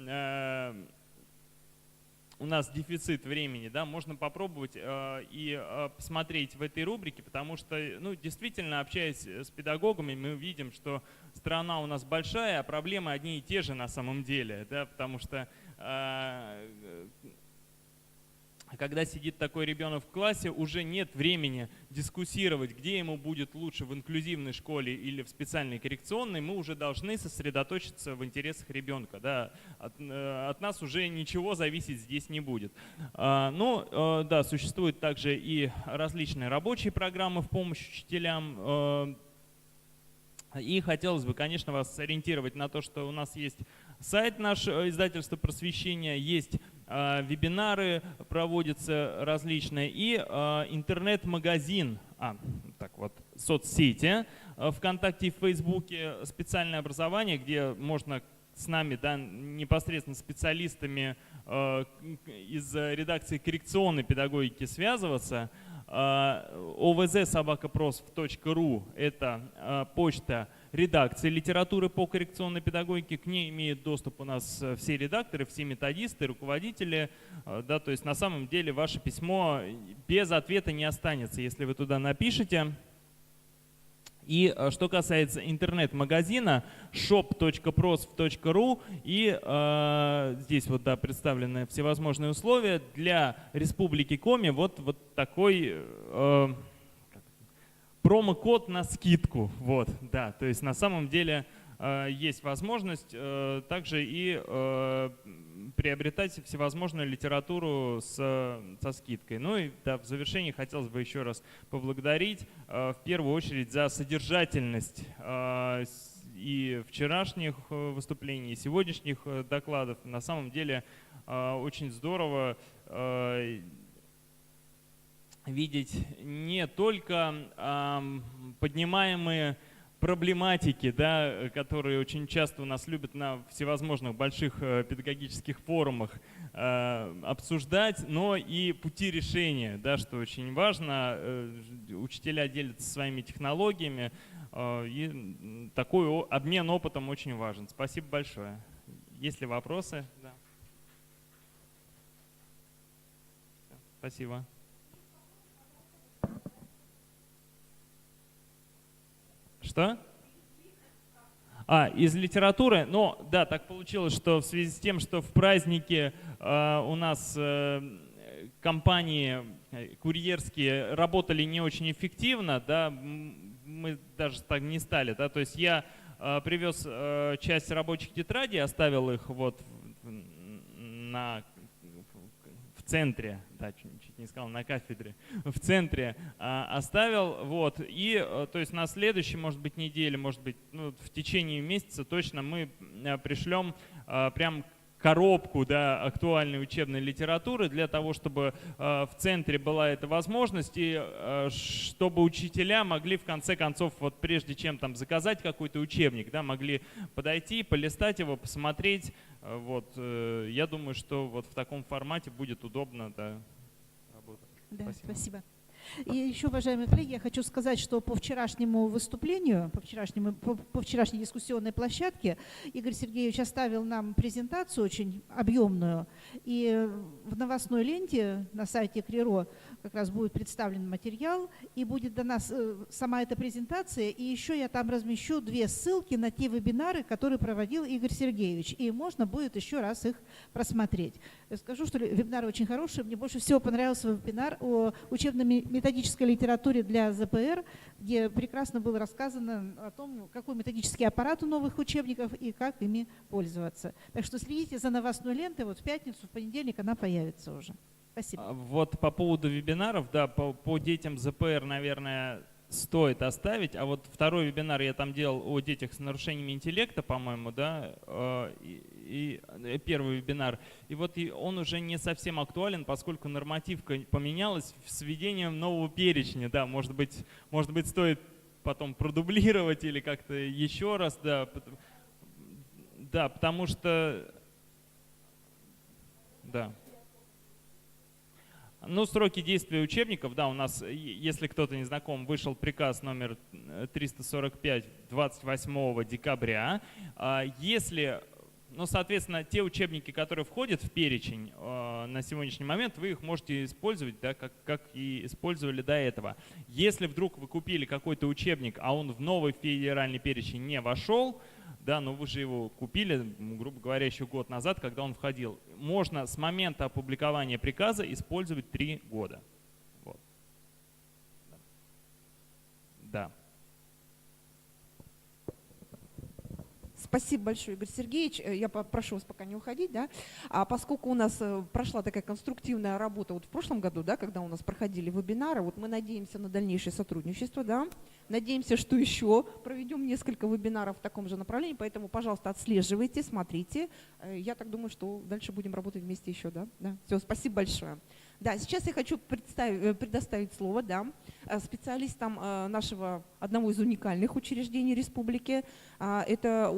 нас дефицит времени, да, можно попробовать и посмотреть в этой рубрике, потому что, ну, действительно, общаясь с педагогами, мы видим, что страна у нас большая, а проблемы одни и те же на самом деле, да, потому что когда сидит такой ребенок в классе, уже нет времени дискуссировать, где ему будет лучше, в инклюзивной школе или в специальной коррекционной. Мы уже должны сосредоточиться в интересах ребенка. Да. От нас уже ничего зависеть здесь не будет. Но да, существуют также и различные рабочие программы в помощь учителям. И хотелось бы, конечно, вас сориентировать на то, что у нас есть сайт наш, издательство «Просвещение», есть вебинары, проводятся различные, и интернет-магазин, так вот, соцсети, ВКонтакте и в Фейсбуке «Специальное образование», где можно с нами, да, непосредственно специалистами из редакции коррекционной педагогики связываться. ovz@sobakaprof.ru — это почта редакции литературы по коррекционной педагогике. К ней имеют доступ у нас все редакторы, все методисты, руководители. Да, то есть на самом деле ваше письмо без ответа не останется, если вы туда напишете. И что касается интернет-магазина shop.prosv.ru, и здесь вот, да, представлены всевозможные условия для Республики Коми. Вот такой промокод на скидку. Вот, да, то есть на самом деле есть возможность также и приобретать всевозможную литературу со скидкой. Ну и да, в завершении хотелось бы еще раз поблагодарить в первую очередь за содержательность и вчерашних выступлений, и сегодняшних докладов. На самом деле очень здорово видеть не только поднимаемые проблематики, да, которые очень часто у нас любят на всевозможных больших педагогических форумах обсуждать, но и пути решения, да, что очень важно. Учителя делятся своими технологиями, и такой обмен опытом очень важен. Спасибо большое. Есть ли вопросы? Да. Спасибо. Что? Из литературы? Ну, да, так получилось, что в связи с тем, что в празднике у нас компании курьерские работали не очень эффективно, да, мы даже так не стали, да, то есть я привез часть рабочих тетрадей, оставил их вот в центре, да, чуть не сказал, на кафедре, в центре оставил, вот, и то есть на следующей, может быть, неделе, может быть, ну, в течение месяца точно мы пришлем прям коробку, да, актуальной учебной литературы для того, чтобы в центре была эта возможность, и чтобы учителя могли в конце концов, вот прежде чем там заказать какой-то учебник, да, могли подойти, полистать его, посмотреть. Вот, я думаю, что вот в таком формате будет удобно, да, работать. Да, спасибо. И еще, уважаемые коллеги, я хочу сказать, что по вчерашнему выступлению, по вчерашней дискуссионной площадке Игорь Сергеевич оставил нам презентацию очень объемную. И в новостной ленте на сайте КРИРО как раз будет представлен материал, и будет дана сама эта презентация. И еще я там размещу 2 ссылки на те вебинары, которые проводил Игорь Сергеевич. И можно будет еще раз их просмотреть. Я скажу, что вебинары очень хорошие. Мне больше всего понравился вебинар о учебно-методической литературе для ЗПР, где прекрасно было рассказано о том, какой методический аппарат у новых учебников и как ими пользоваться. Так что следите за новостной лентой. Вот в пятницу, в понедельник она появится уже. Спасибо. Вот по поводу вебинаров, да, по детям ЗПР, наверное, стоит оставить. А вот второй вебинар я там делал о детях с нарушениями интеллекта, по-моему, да, и первый вебинар. И вот он уже не совсем актуален, поскольку нормативка поменялась с введением нового перечня. Да, может быть, стоит потом продублировать или как-то еще раз, да. Да, потому что, да. Ну, сроки действия учебников, да, у нас, если кто-то не знаком, вышел приказ номер 345 28 декабря. Если, ну, соответственно, те учебники, которые входят в перечень на сегодняшний момент, вы их можете использовать, да, как и использовали до этого. Если вдруг вы купили какой-то учебник, а он в новый федеральный перечень не вошел, да, но вы же его купили, грубо говоря, еще год назад, когда он входил. Можно с момента опубликования приказа использовать 3 года. Вот. Да. Спасибо большое, Игорь Сергеевич. Я попрошу вас пока не уходить, да. А поскольку у нас прошла такая конструктивная работа вот в прошлом году, да, когда у нас проходили вебинары, вот мы надеемся на дальнейшее сотрудничество, да. Надеемся, что еще проведем несколько вебинаров в таком же направлении, поэтому, пожалуйста, отслеживайте, смотрите. Я так думаю, что дальше будем работать вместе еще, да. Все, спасибо большое. Да, сейчас я хочу предоставить слово, да, специалистам нашего одного из уникальных учреждений республики. Это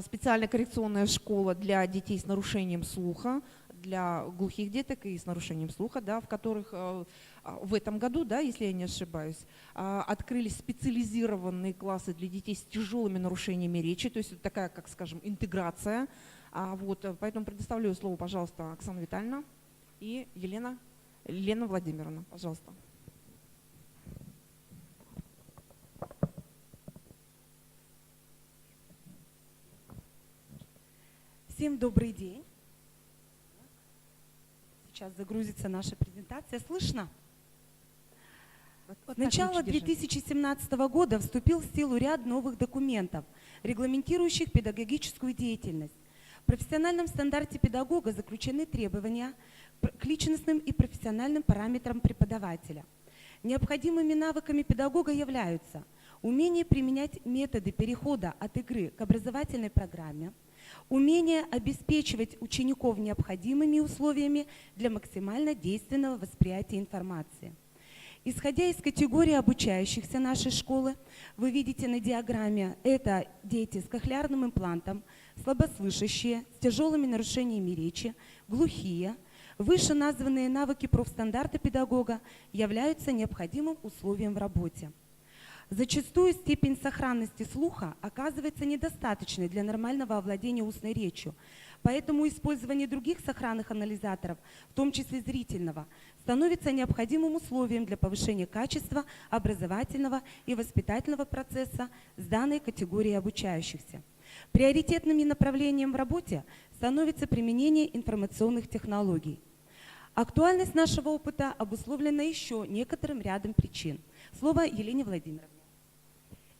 специальная коррекционная школа для детей с нарушением слуха, для глухих деток и с нарушением слуха, да, в которых в этом году, да, если я не ошибаюсь, открылись специализированные классы для детей с тяжелыми нарушениями речи, то есть это такая, как скажем, интеграция. Поэтому предоставляю слово, пожалуйста, Оксана Витальевна и Елена Владимировна, пожалуйста. Всем добрый день. Сейчас загрузится наша презентация. Слышно? С начала 2017 года вступил в силу ряд новых документов, регламентирующих педагогическую деятельность. В профессиональном стандарте педагога заключены требования к личностным и профессиональным параметрам преподавателя. Необходимыми навыками педагога являются умение применять методы перехода от игры к образовательной программе, умение обеспечивать учеников необходимыми условиями для максимально действенного восприятия информации. Исходя из категории обучающихся нашей школы, вы видите на диаграмме, это дети с кохлеарным имплантом, слабослышащие, с тяжелыми нарушениями речи, глухие. Вышеназванные навыки профстандарта педагога являются необходимым условием в работе. Зачастую степень сохранности слуха оказывается недостаточной для нормального овладения устной речью, поэтому использование других сохранных анализаторов, в том числе зрительного, становится необходимым условием для повышения качества образовательного и воспитательного процесса с данной категорией обучающихся. Приоритетными направлением в работе становится применение информационных технологий. Актуальность нашего опыта обусловлена еще некоторым рядом причин. Слово Елене Владимировне.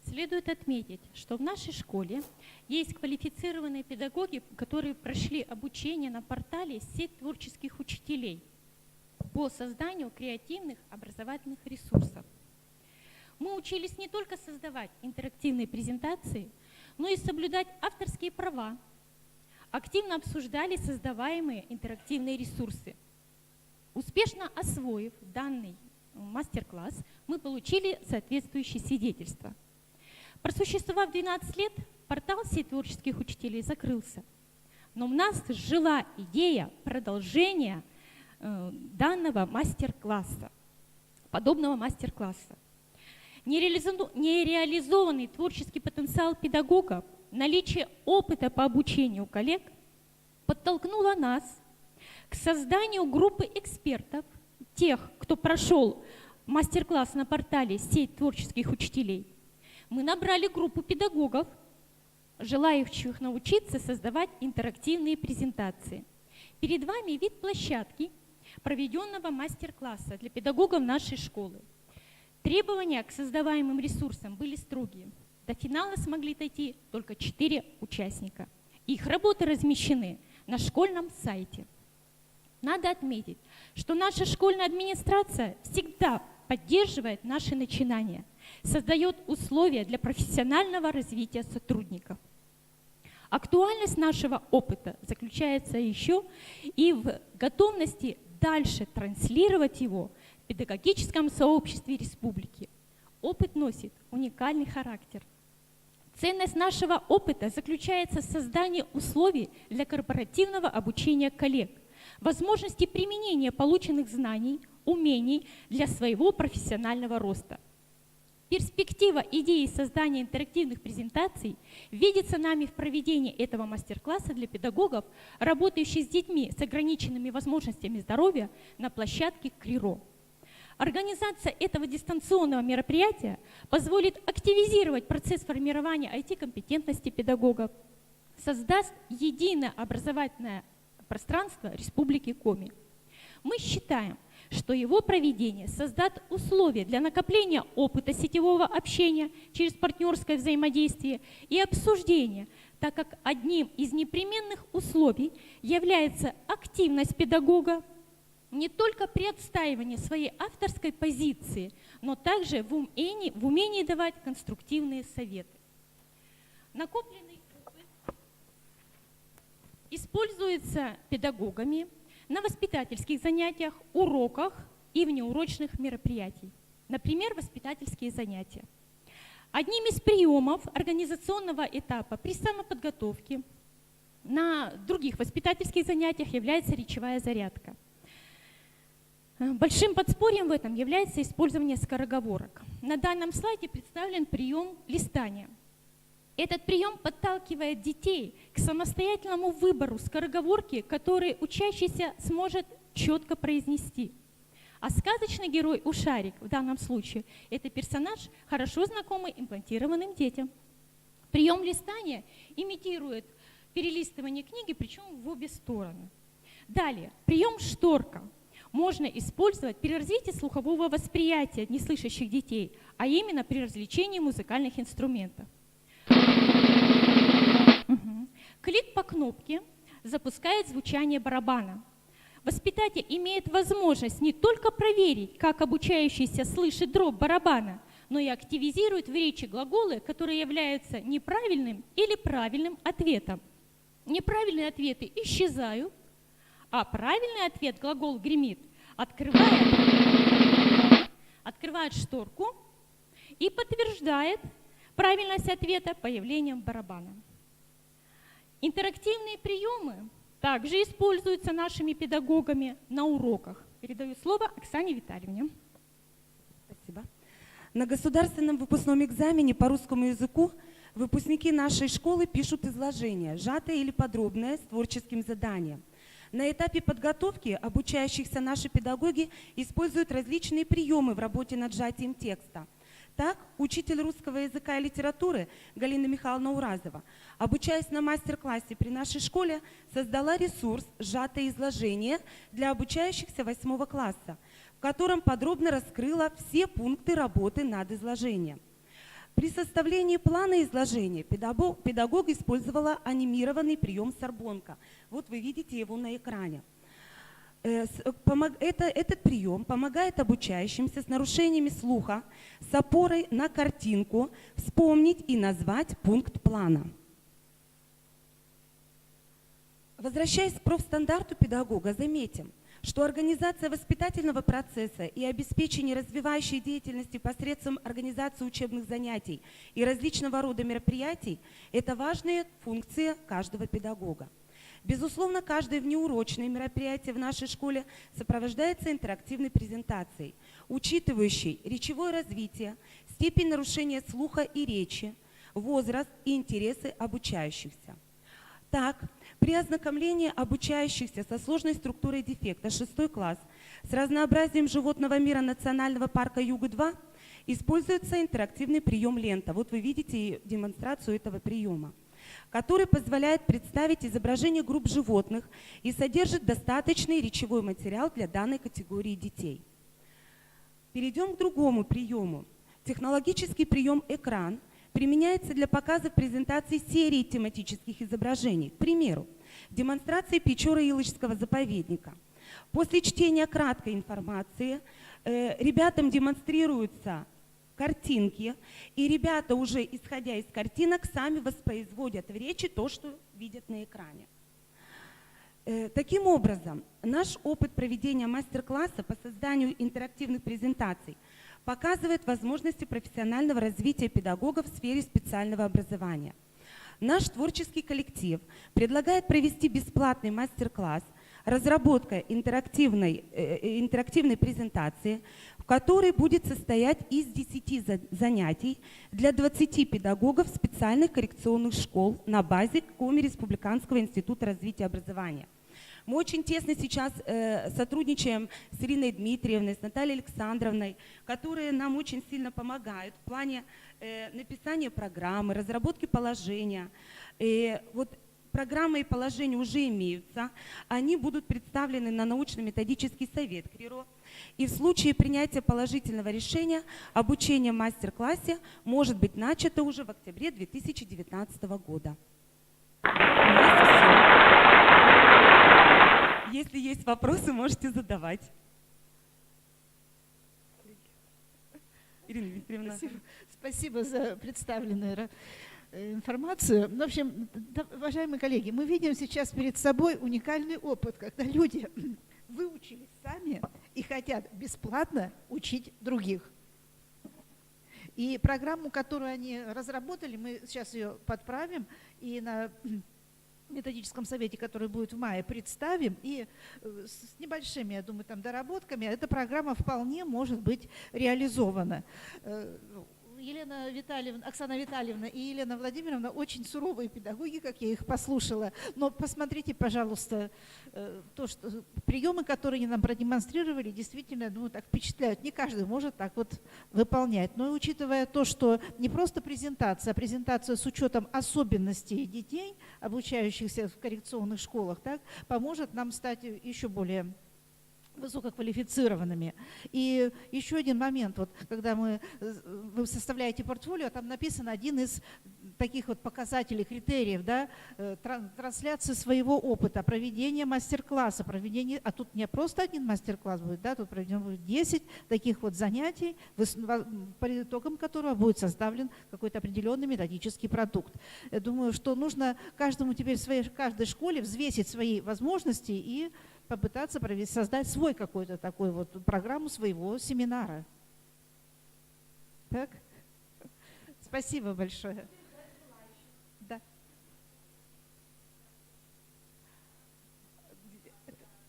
Следует отметить, что в нашей школе есть квалифицированные педагоги, которые прошли обучение на портале «Сеть творческих учителей» по созданию креативных образовательных ресурсов. Мы учились не только создавать интерактивные презентации, но и соблюдать авторские права, активно обсуждали создаваемые интерактивные ресурсы. Успешно освоив данный мастер-класс, мы получили соответствующие свидетельства. Просуществовав 12 лет, портал «Сеть творческих учителей» закрылся. Но в нас жила идея продолжения данного мастер-класса, подобного мастер-класса. Нереализованный творческий потенциал педагога, наличие опыта по обучению коллег подтолкнуло нас к созданию группы экспертов, тех, кто прошел мастер-класс на портале «Сеть творческих учителей». Мы набрали группу педагогов, желающих научиться создавать интерактивные презентации. Перед вами вид площадки проведенного мастер-класса для педагогов нашей школы. Требования к создаваемым ресурсам были строгие. До финала смогли дойти только 4 участника. Их работы размещены на школьном сайте. Надо отметить, что наша школьная администрация всегда поддерживает наши начинания, создает условия для профессионального развития сотрудников. Актуальность нашего опыта заключается еще и в готовности дальше транслировать его в педагогическом сообществе республики. Опыт носит уникальный характер. Ценность нашего опыта заключается в создании условий для корпоративного обучения коллег, возможности применения полученных знаний, умений для своего профессионального роста. Перспектива идеи создания интерактивных презентаций видится нами в проведении этого мастер-класса для педагогов, работающих с детьми с ограниченными возможностями здоровья на площадке КРИРО. Организация этого дистанционного мероприятия позволит активизировать процесс формирования IT-компетентности педагогов, создаст единое образовательное пространство Республики Коми. Мы считаем, что его проведение создаст условия для накопления опыта сетевого общения через партнерское взаимодействие и обсуждение, так как одним из непременных условий является активность педагога не только при отстаивании своей авторской позиции, но также в умении давать конструктивные советы. Накопленный опыт используется педагогами на воспитательских занятиях, уроках и внеурочных мероприятий. Например, воспитательские занятия. Одним из приемов организационного этапа при самоподготовке на других воспитательских занятиях является речевая зарядка. Большим подспорьем в этом является использование скороговорок. На данном слайде представлен прием листания. Этот прием подталкивает детей к самостоятельному выбору скороговорки, которые учащийся сможет четко произнести. А сказочный герой Ушарик в данном случае – это персонаж, хорошо знакомый имплантированным детям. Прием листания имитирует перелистывание книги, причем в обе стороны. Далее, прием шторка можно использовать при развитии слухового восприятия неслышащих детей, а именно при развлечении музыкальных инструментов. Клик по кнопке запускает звучание барабана. Воспитатель имеет возможность не только проверить, как обучающийся слышит дробь барабана, но и активизирует в речи глаголы, которые являются неправильным или правильным ответом. Неправильные ответы исчезают, а правильный ответ, глагол гремит, открывает шторку и подтверждает правильность ответа появлением барабана. Интерактивные приемы также используются нашими педагогами на уроках. Передаю слово Оксане Витальевне. Спасибо. На государственном выпускном экзамене по русскому языку выпускники нашей школы пишут изложение, сжатое или подробное, с творческим заданием. На этапе подготовки обучающихся наши педагоги используют различные приемы в работе над сжатием текста. Так, учитель русского языка и литературы Галина Михайловна Уразова, обучаясь на мастер-классе при нашей школе, создала ресурс «Сжатое изложение» для обучающихся 8 класса, в котором подробно раскрыла все пункты работы над изложением. При составлении плана изложения педагог использовала анимированный прием Сорбонка. Вот вы видите его на экране. Этот прием помогает обучающимся с нарушениями слуха с опорой на картинку вспомнить и назвать пункт плана. Возвращаясь к профстандарту педагога, заметим, что организация воспитательного процесса и обеспечение развивающей деятельности посредством организации учебных занятий и различного рода мероприятий – это важные функции каждого педагога. Безусловно, каждое внеурочное мероприятие в нашей школе сопровождается интерактивной презентацией, учитывающей речевое развитие, степень нарушения слуха и речи, возраст и интересы обучающихся. Так, при ознакомлении обучающихся со сложной структурой дефекта 6 класс с разнообразием животного мира Национального парка Юга-2 используется интерактивный прием «Лента». Вот вы видите демонстрацию этого приема, который позволяет представить изображение групп животных и содержит достаточный речевой материал для данной категории детей. Перейдем к другому приему. Технологический прием «Экран» применяется для показа презентации серии тематических изображений. К примеру, демонстрации Печора-Илычского заповедника. После чтения краткой информации ребятам демонстрируются картинки, и ребята, уже исходя из картинок, сами воспроизводят в речи то, что видят на экране. Таким образом, наш опыт проведения мастер-класса по созданию интерактивных презентаций показывает возможности профессионального развития педагогов в сфере специального образования. Наш творческий коллектив предлагает провести бесплатный мастер-класс «Разработка интерактивной презентации», в которой будет состоять из 10 занятий для 20 педагогов специальных коррекционных школ на базе Коми Республиканского института развития образования. Мы очень тесно сейчас сотрудничаем с Ириной Дмитриевной, с Натальей Александровной, которые нам очень сильно помогают в плане написания программы, разработки положения. Вот программы и положения уже имеются, они будут представлены на научно-методический совет КРИРО. И в случае принятия положительного решения обучение в мастер-классе может быть начато уже в октябре 2019 года. У нас все. Если есть вопросы, можете задавать. Ирина Дмитриевна. Спасибо за представленную информацию. В общем, уважаемые коллеги, мы видим сейчас перед собой уникальный опыт, когда люди выучились сами и хотят бесплатно учить других. И программу, которую они разработали, мы сейчас ее подправим и на методическом совете, который будет в мае, представим. И с небольшими, я думаю, там доработками эта программа вполне может быть реализована. Оксана Витальевна и Елена Владимировна очень суровые педагоги, как я их послушала. Но посмотрите, пожалуйста, приемы, которые они нам продемонстрировали, действительно, я думаю, так впечатляют. Не каждый может так вот выполнять. Но и учитывая то, что не просто презентация, а презентация с учетом особенностей детей, обучающихся в коррекционных школах, так, поможет нам стать еще более высококвалифицированными. И еще один момент, вот, когда вы составляете портфолио, там написан один из таких вот показателей, критериев, да, трансляции своего опыта, проведение мастер-класса, а тут не просто один мастер-класс будет, да, тут проведено будет 10 таких вот занятий, по итогам которого будет составлен какой-то определенный методический продукт. Я думаю, что нужно каждому теперь в каждой школе взвесить свои возможности и попытаться создать свой какой-то такой вот программу своего семинара. Так? Спасибо большое. Да.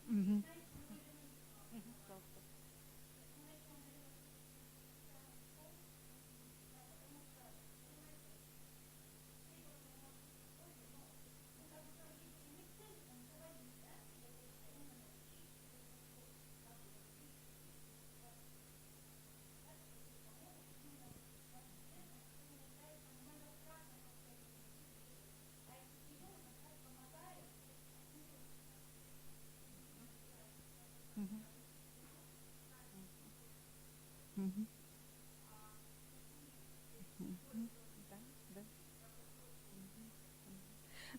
Угу.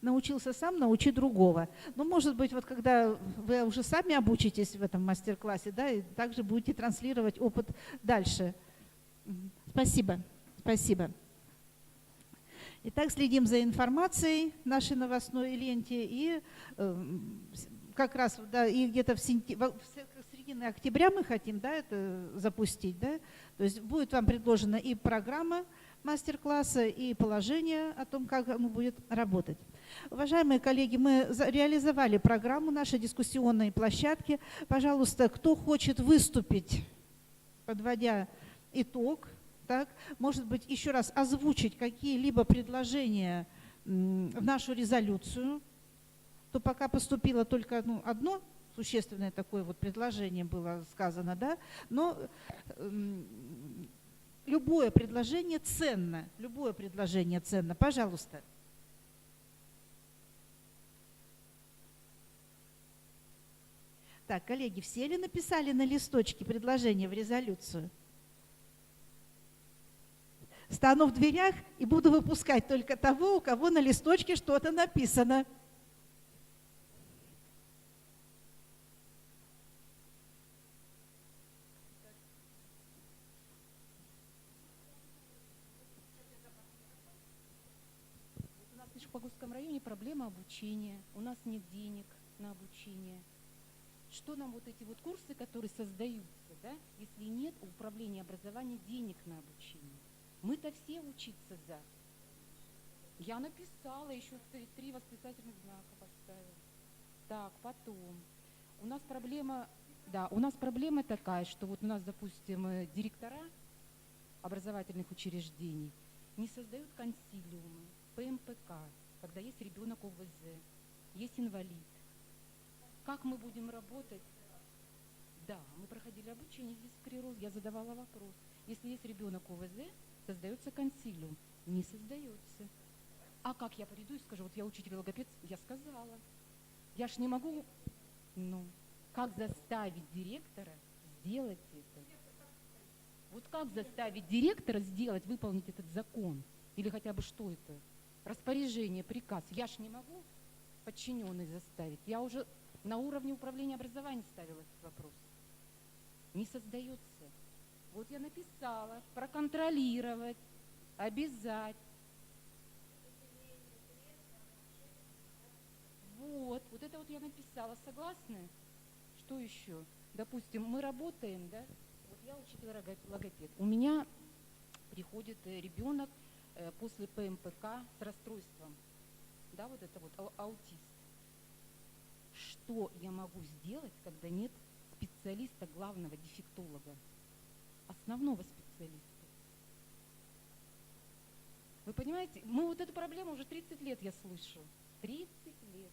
Научился сам, научи другого. Но, может быть, вот когда вы уже сами обучитесь в этом мастер-классе, да, и также будете транслировать опыт дальше. Спасибо. Спасибо. Итак, следим за информацией в нашей новостной ленте и как раз, да, и где-то в середине октября мы хотим, да, это запустить, да, то есть будет вам предложена и программа мастер-класса, и положение о том, как оно будет работать. Уважаемые коллеги, мы реализовали программу нашей дискуссионной площадки. Пожалуйста, кто хочет выступить, подводя итог, так, может быть, еще раз озвучить какие-либо предложения в нашу резолюцию, то пока поступило только одно существенное такое вот предложение было сказано, да, но любое предложение ценно, пожалуйста. Так, коллеги, все ли написали на листочке предложение в резолюцию? Стану в дверях и буду выпускать только того, у кого на листочке что-то написано. У нас в Нижегородском районе проблема обучения. У нас нет денег на обучение. Что нам вот эти вот курсы, которые создаются, да, если нет у управления образования денег на обучение? Мы-то все учиться за. Я написала, еще 3 восклицательных знака поставила. Так, потом. У нас проблема такая, что вот у нас, допустим, директора образовательных учреждений не создают консилиумы, ПМПК, когда есть ребенок ОВЗ, есть инвалид. Как мы будем работать? Да, мы проходили обучение здесь в КРИРО, я задавала вопрос. Если есть ребенок ОВЗ, создается консилиум. Не создается. А как я приду и скажу, вот я учитель-логопед, я сказала. Я ж не могу, как заставить директора сделать это? Вот как заставить директора выполнить этот закон? Или хотя бы что это? Распоряжение, приказ. Я ж не могу подчиненный заставить. Я уже на уровне управления образованием ставила этот вопрос. Не создается. Вот я написала, проконтролировать, обязать. Вот это вот я написала. Согласны? Что еще? Допустим, мы работаем, да? Вот я учитель-логопед. У меня приходит ребенок после ПМПК с расстройством. да, вот это вот аутист. Что я могу сделать, когда нет специалиста, главного дефектолога, основного специалиста? Вы понимаете, мы вот эту проблему уже 30 лет я слышу. 30 лет.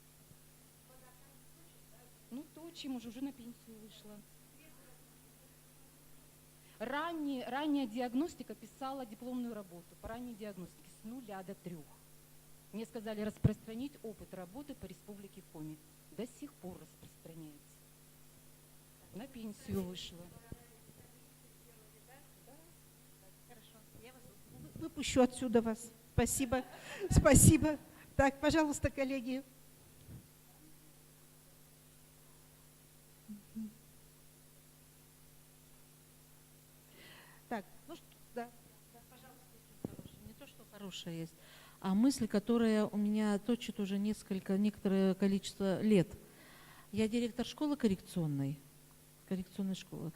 Ну, точим, уже на пенсию вышла. Ранняя диагностика, писала дипломную работу по ранней диагностике с 0 до 3. Мне сказали распространить опыт работы по Республике Коми. До сих пор распространяется. На пенсию вышла. Хорошо, я вас выпущу отсюда вас. Спасибо. Спасибо. Так, пожалуйста, коллеги. Так, ну что, да. Не то, что хорошее есть, а мысль, которая у меня точит уже некоторое количество лет. Я директор школы коррекционной школы.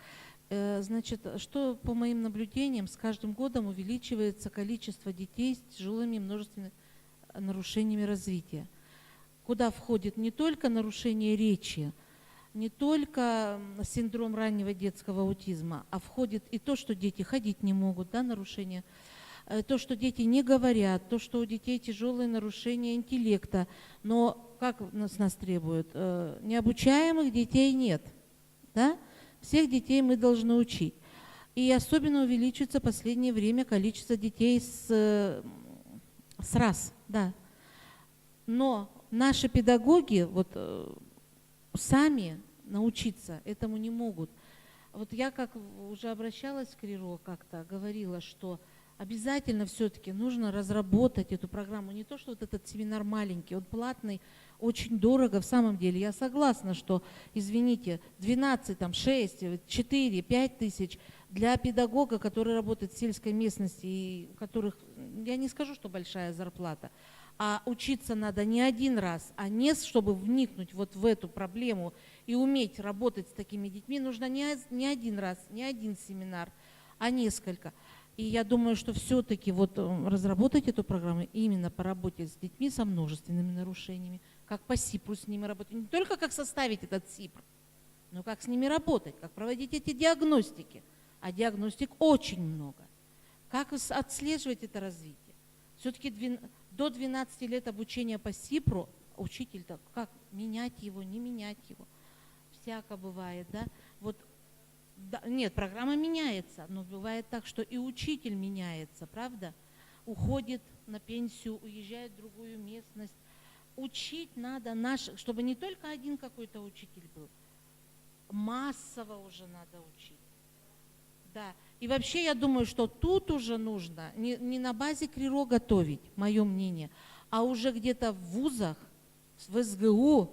Значит, что по моим наблюдениям с каждым годом увеличивается количество детей с тяжелыми множественными нарушениями развития, куда входит не только нарушение речи, не только синдром раннего детского аутизма, а входит и то, что дети ходить не могут, да, нарушение, то, что дети не говорят, то, что у детей тяжелые нарушения интеллекта. Но как с нас требуют? Необучаемых детей нет. Да? Всех детей мы должны учить. И особенно увеличивается в последнее время количество детей с РАС. Да. Но наши педагоги вот, сами научиться этому не могут. Вот я как уже обращалась к РИРО как-то, говорила, что обязательно все-таки нужно разработать эту программу. Не то, что вот этот семинар маленький, он платный, очень дорого в самом деле. Я согласна, что, извините, 12, там, 6, 4, 5 тысяч для педагога, который работает в сельской местности, и у которых, я не скажу, что большая зарплата, а учиться надо не один раз, а не чтобы вникнуть вот в эту проблему и уметь работать с такими детьми, нужно не один раз, не один семинар, а несколько. И я думаю, что все-таки вот разработать эту программу именно по работе с детьми со множественными нарушениями, как по СИПРу с ними работать, не только как составить этот СИПР, но как с ними работать, как проводить эти диагностики. А диагностик очень много. Как отслеживать это развитие? Все-таки до 12 лет обучения по СИПРу учитель-то как менять его, не менять его, всяко бывает, да? Вот. Да, нет, программа меняется, но бывает так, что и учитель меняется, правда? Уходит на пенсию, уезжает в другую местность. Учить надо наших, чтобы не только один какой-то учитель был, массово уже надо учить. Да. И вообще я думаю, что тут уже нужно не на базе КРИРО готовить, мое мнение, а уже где-то в вузах, в СГУ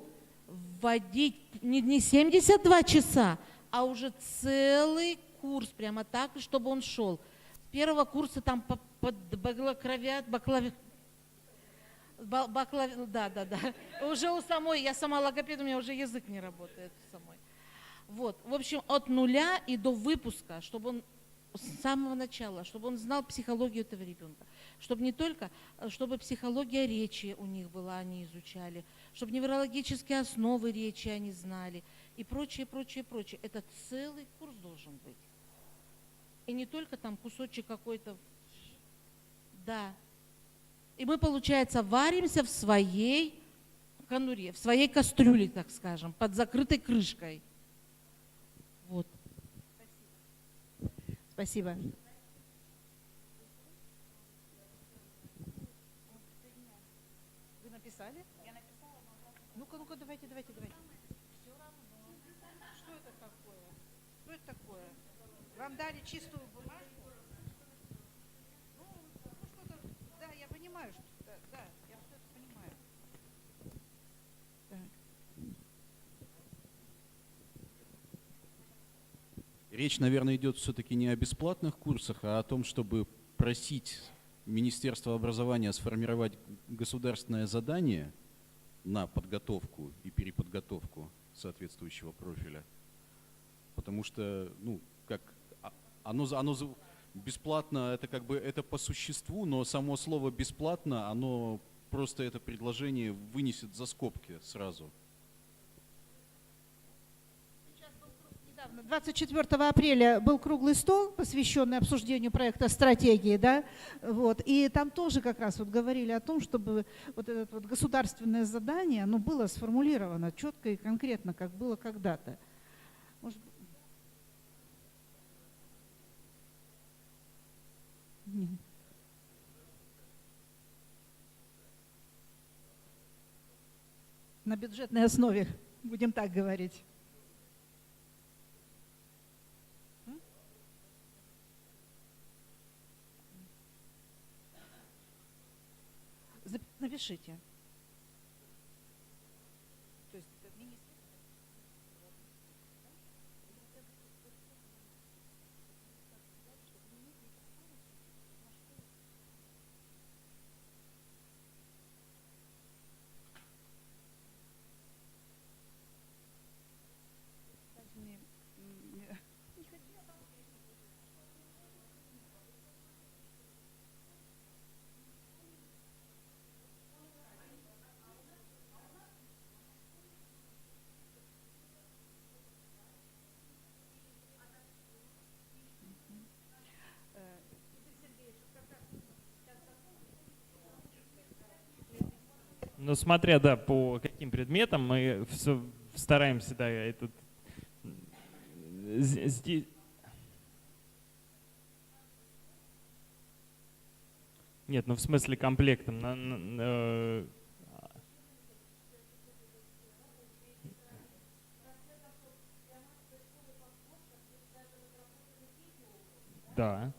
вводить не 72 часа, а уже целый курс, прямо так, чтобы он шел. С первого курса там да. Уже у самой, я сама логопед, у меня уже язык не работает самой. Вот, в общем, от нуля и до выпуска, чтобы он с самого начала, чтобы он знал психологию этого ребенка, чтобы не только, чтобы психология речи у них была, они изучали, чтобы неврологические основы речи они знали и прочее, прочее, прочее. Это целый курс должен быть. И не только там кусочек какой-то, да. И мы, получается, варимся в своей конуре, в своей кастрюле, так скажем, под закрытой крышкой. Вот. Спасибо. Вы написали? Я написала. Ну-ка, давайте. Все равно. Что это такое? Что это такое? Вам дали чистую бумажку? Ну что-то, да, я понимаю, что, да, я все это понимаю. Так. Речь, наверное, идет все-таки не о бесплатных курсах, а о том, чтобы просить Министерство образования сформировать государственное задание на подготовку и переподготовку соответствующего профиля. Потому что, ну, как оно бесплатно, это как бы это по существу, но само слово бесплатно, оно просто это предложение вынесет за скобки сразу? 24 апреля был круглый стол, посвященный обсуждению проекта стратегии, да, вот, и там тоже как раз вот говорили о том, чтобы вот это вот государственное задание, оно было сформулировано четко и конкретно, как было когда-то. Может... Нет. На бюджетной основе, будем так говорить. Напишите. То есть Ну, смотря, да, по каким предметам, мы стараемся, да, этот... Здесь... Нет, ну в смысле комплектом. Да.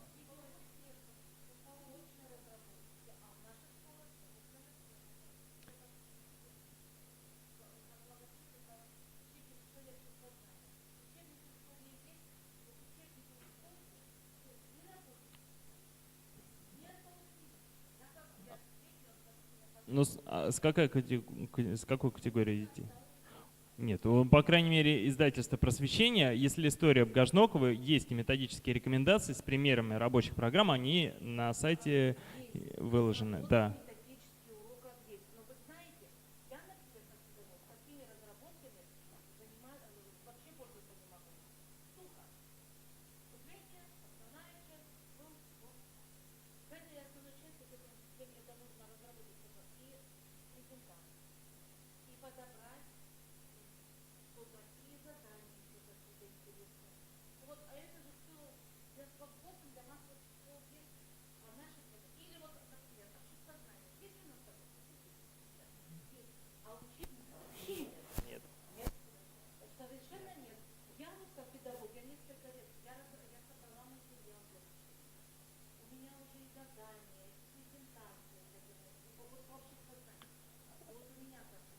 Ну, с какой категории детей? Нет, по крайней мере, издательство «Просвещение», если история Гажнокова, есть и методические рекомендации с примерами рабочих программ, они на сайте выложены, да.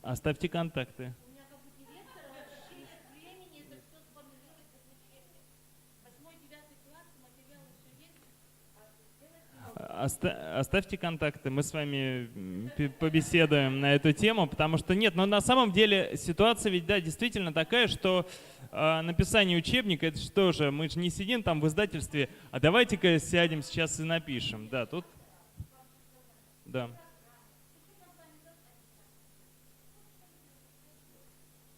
Оставьте контакты. Оставьте контакты, мы с вами побеседуем на эту тему, потому что нет, но на самом деле ситуация ведь, да, действительно такая, что написание учебника, это что же, мы же не сидим там в издательстве, а давайте-ка сядем сейчас и напишем, да, тут, да.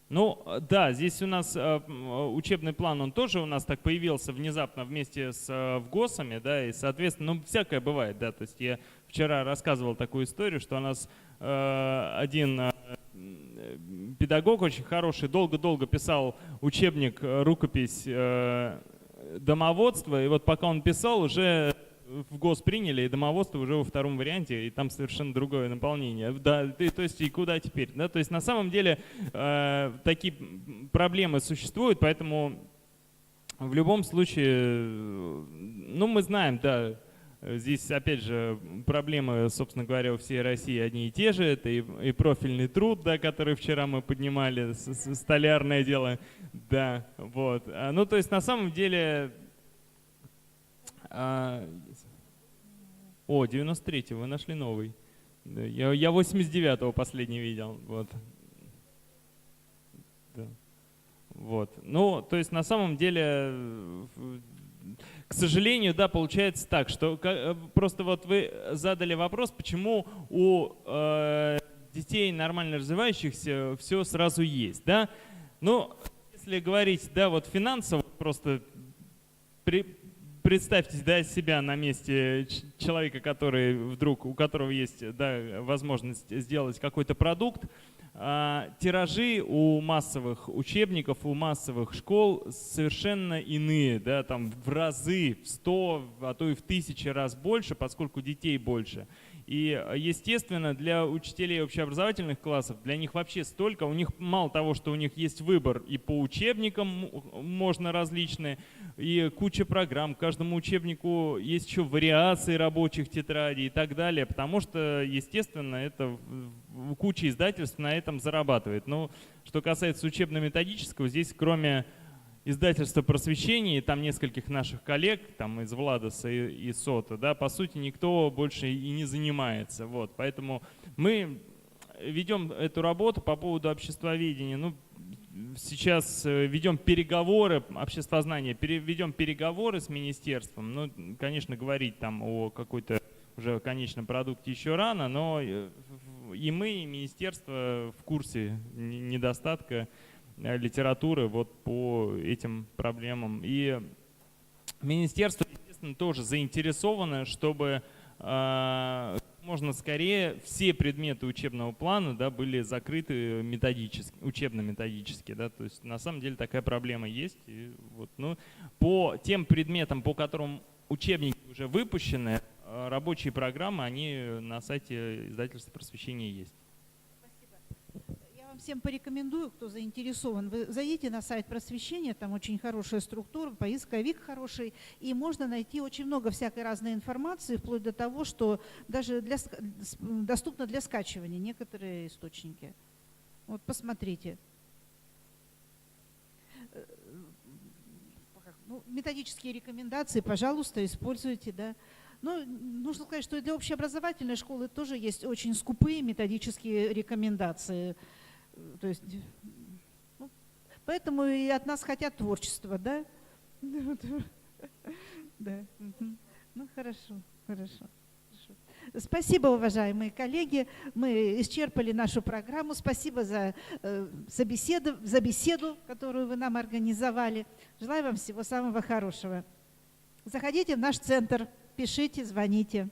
Ну, да, здесь у нас учебный план, он тоже у нас так появился внезапно вместе с ВГОСами, да, и, соответственно, ну, всякое бывает, да, то есть я вчера рассказывал такую историю, что у нас один педагог очень хороший долго-долго писал учебник, рукопись домоводства, и вот пока он писал, уже в ГОС приняли, и домоводство уже во втором варианте, и там совершенно другое наполнение. Да, то есть и куда теперь? Да? То есть на самом деле такие проблемы существуют, поэтому в любом случае, ну мы знаем, да, здесь опять же проблемы, собственно говоря, у всей России одни и те же. Это и профильный труд, да, который вчера мы поднимали, столярное дело, да, вот. Ну то есть на самом деле... О, 93-й, вы нашли новый. Я 89-го последний видел. Вот. Да. Вот. Ну, то есть на самом деле, К сожалению, да, получается так, что просто вот вы задали вопрос, почему у детей нормально развивающихся все сразу есть, да? Ну, если говорить, да, вот финансово, просто представьте, да, себя на месте человека, у которого есть, да, возможность сделать какой-то продукт. Тиражи у массовых учебников, у массовых школ совершенно иные, да, там в разы, в 100, а то и в 1000 раз больше, поскольку детей больше. И, естественно, для учителей общеобразовательных классов, для них вообще столько, у них мало того, что у них есть выбор и по учебникам можно различные, и куча программ, к каждому учебнику есть еще вариации рабочих тетрадей и так далее, потому что, естественно, это куча издательств на этом зарабатывает. Но что касается учебно-методического, здесь кроме издательства «Просвещение», там нескольких наших коллег, там из Владоса и СОТа, да, по сути, никто больше и не занимается. Вот, поэтому мы ведем эту работу по поводу обществоведения. Ну, сейчас ведем переговоры, обществознание, ведем переговоры с министерством. Ну, конечно, говорить там о какой-то уже конечном продукте еще рано, но и мы, и министерство в курсе недостатка литературы вот по этим проблемам. И министерство, естественно, тоже заинтересовано, чтобы можно скорее все предметы учебного плана, да, были закрыты учебно-методически. Да, то есть на самом деле такая проблема есть. И вот, ну, по тем предметам, по которым учебники уже выпущены, рабочие программы, они на сайте издательства «Просвещение» есть. Всем порекомендую, кто заинтересован, вы зайдите на сайт Просвещения, там очень хорошая структура, поисковик хороший, и можно найти очень много всякой разной информации, вплоть до того, что даже доступно для скачивания некоторые источники. Вот посмотрите. Ну, методические рекомендации, пожалуйста, используйте, да. Но нужно сказать, что для общеобразовательной школы тоже есть очень скупые методические рекомендации. То есть, ну, поэтому и от нас хотят творчества, да? Да. Ну, хорошо. Спасибо, уважаемые коллеги. Мы исчерпали нашу программу. Спасибо за беседу, которую вы нам организовали. Желаю вам всего самого хорошего. Заходите в наш центр, пишите, звоните.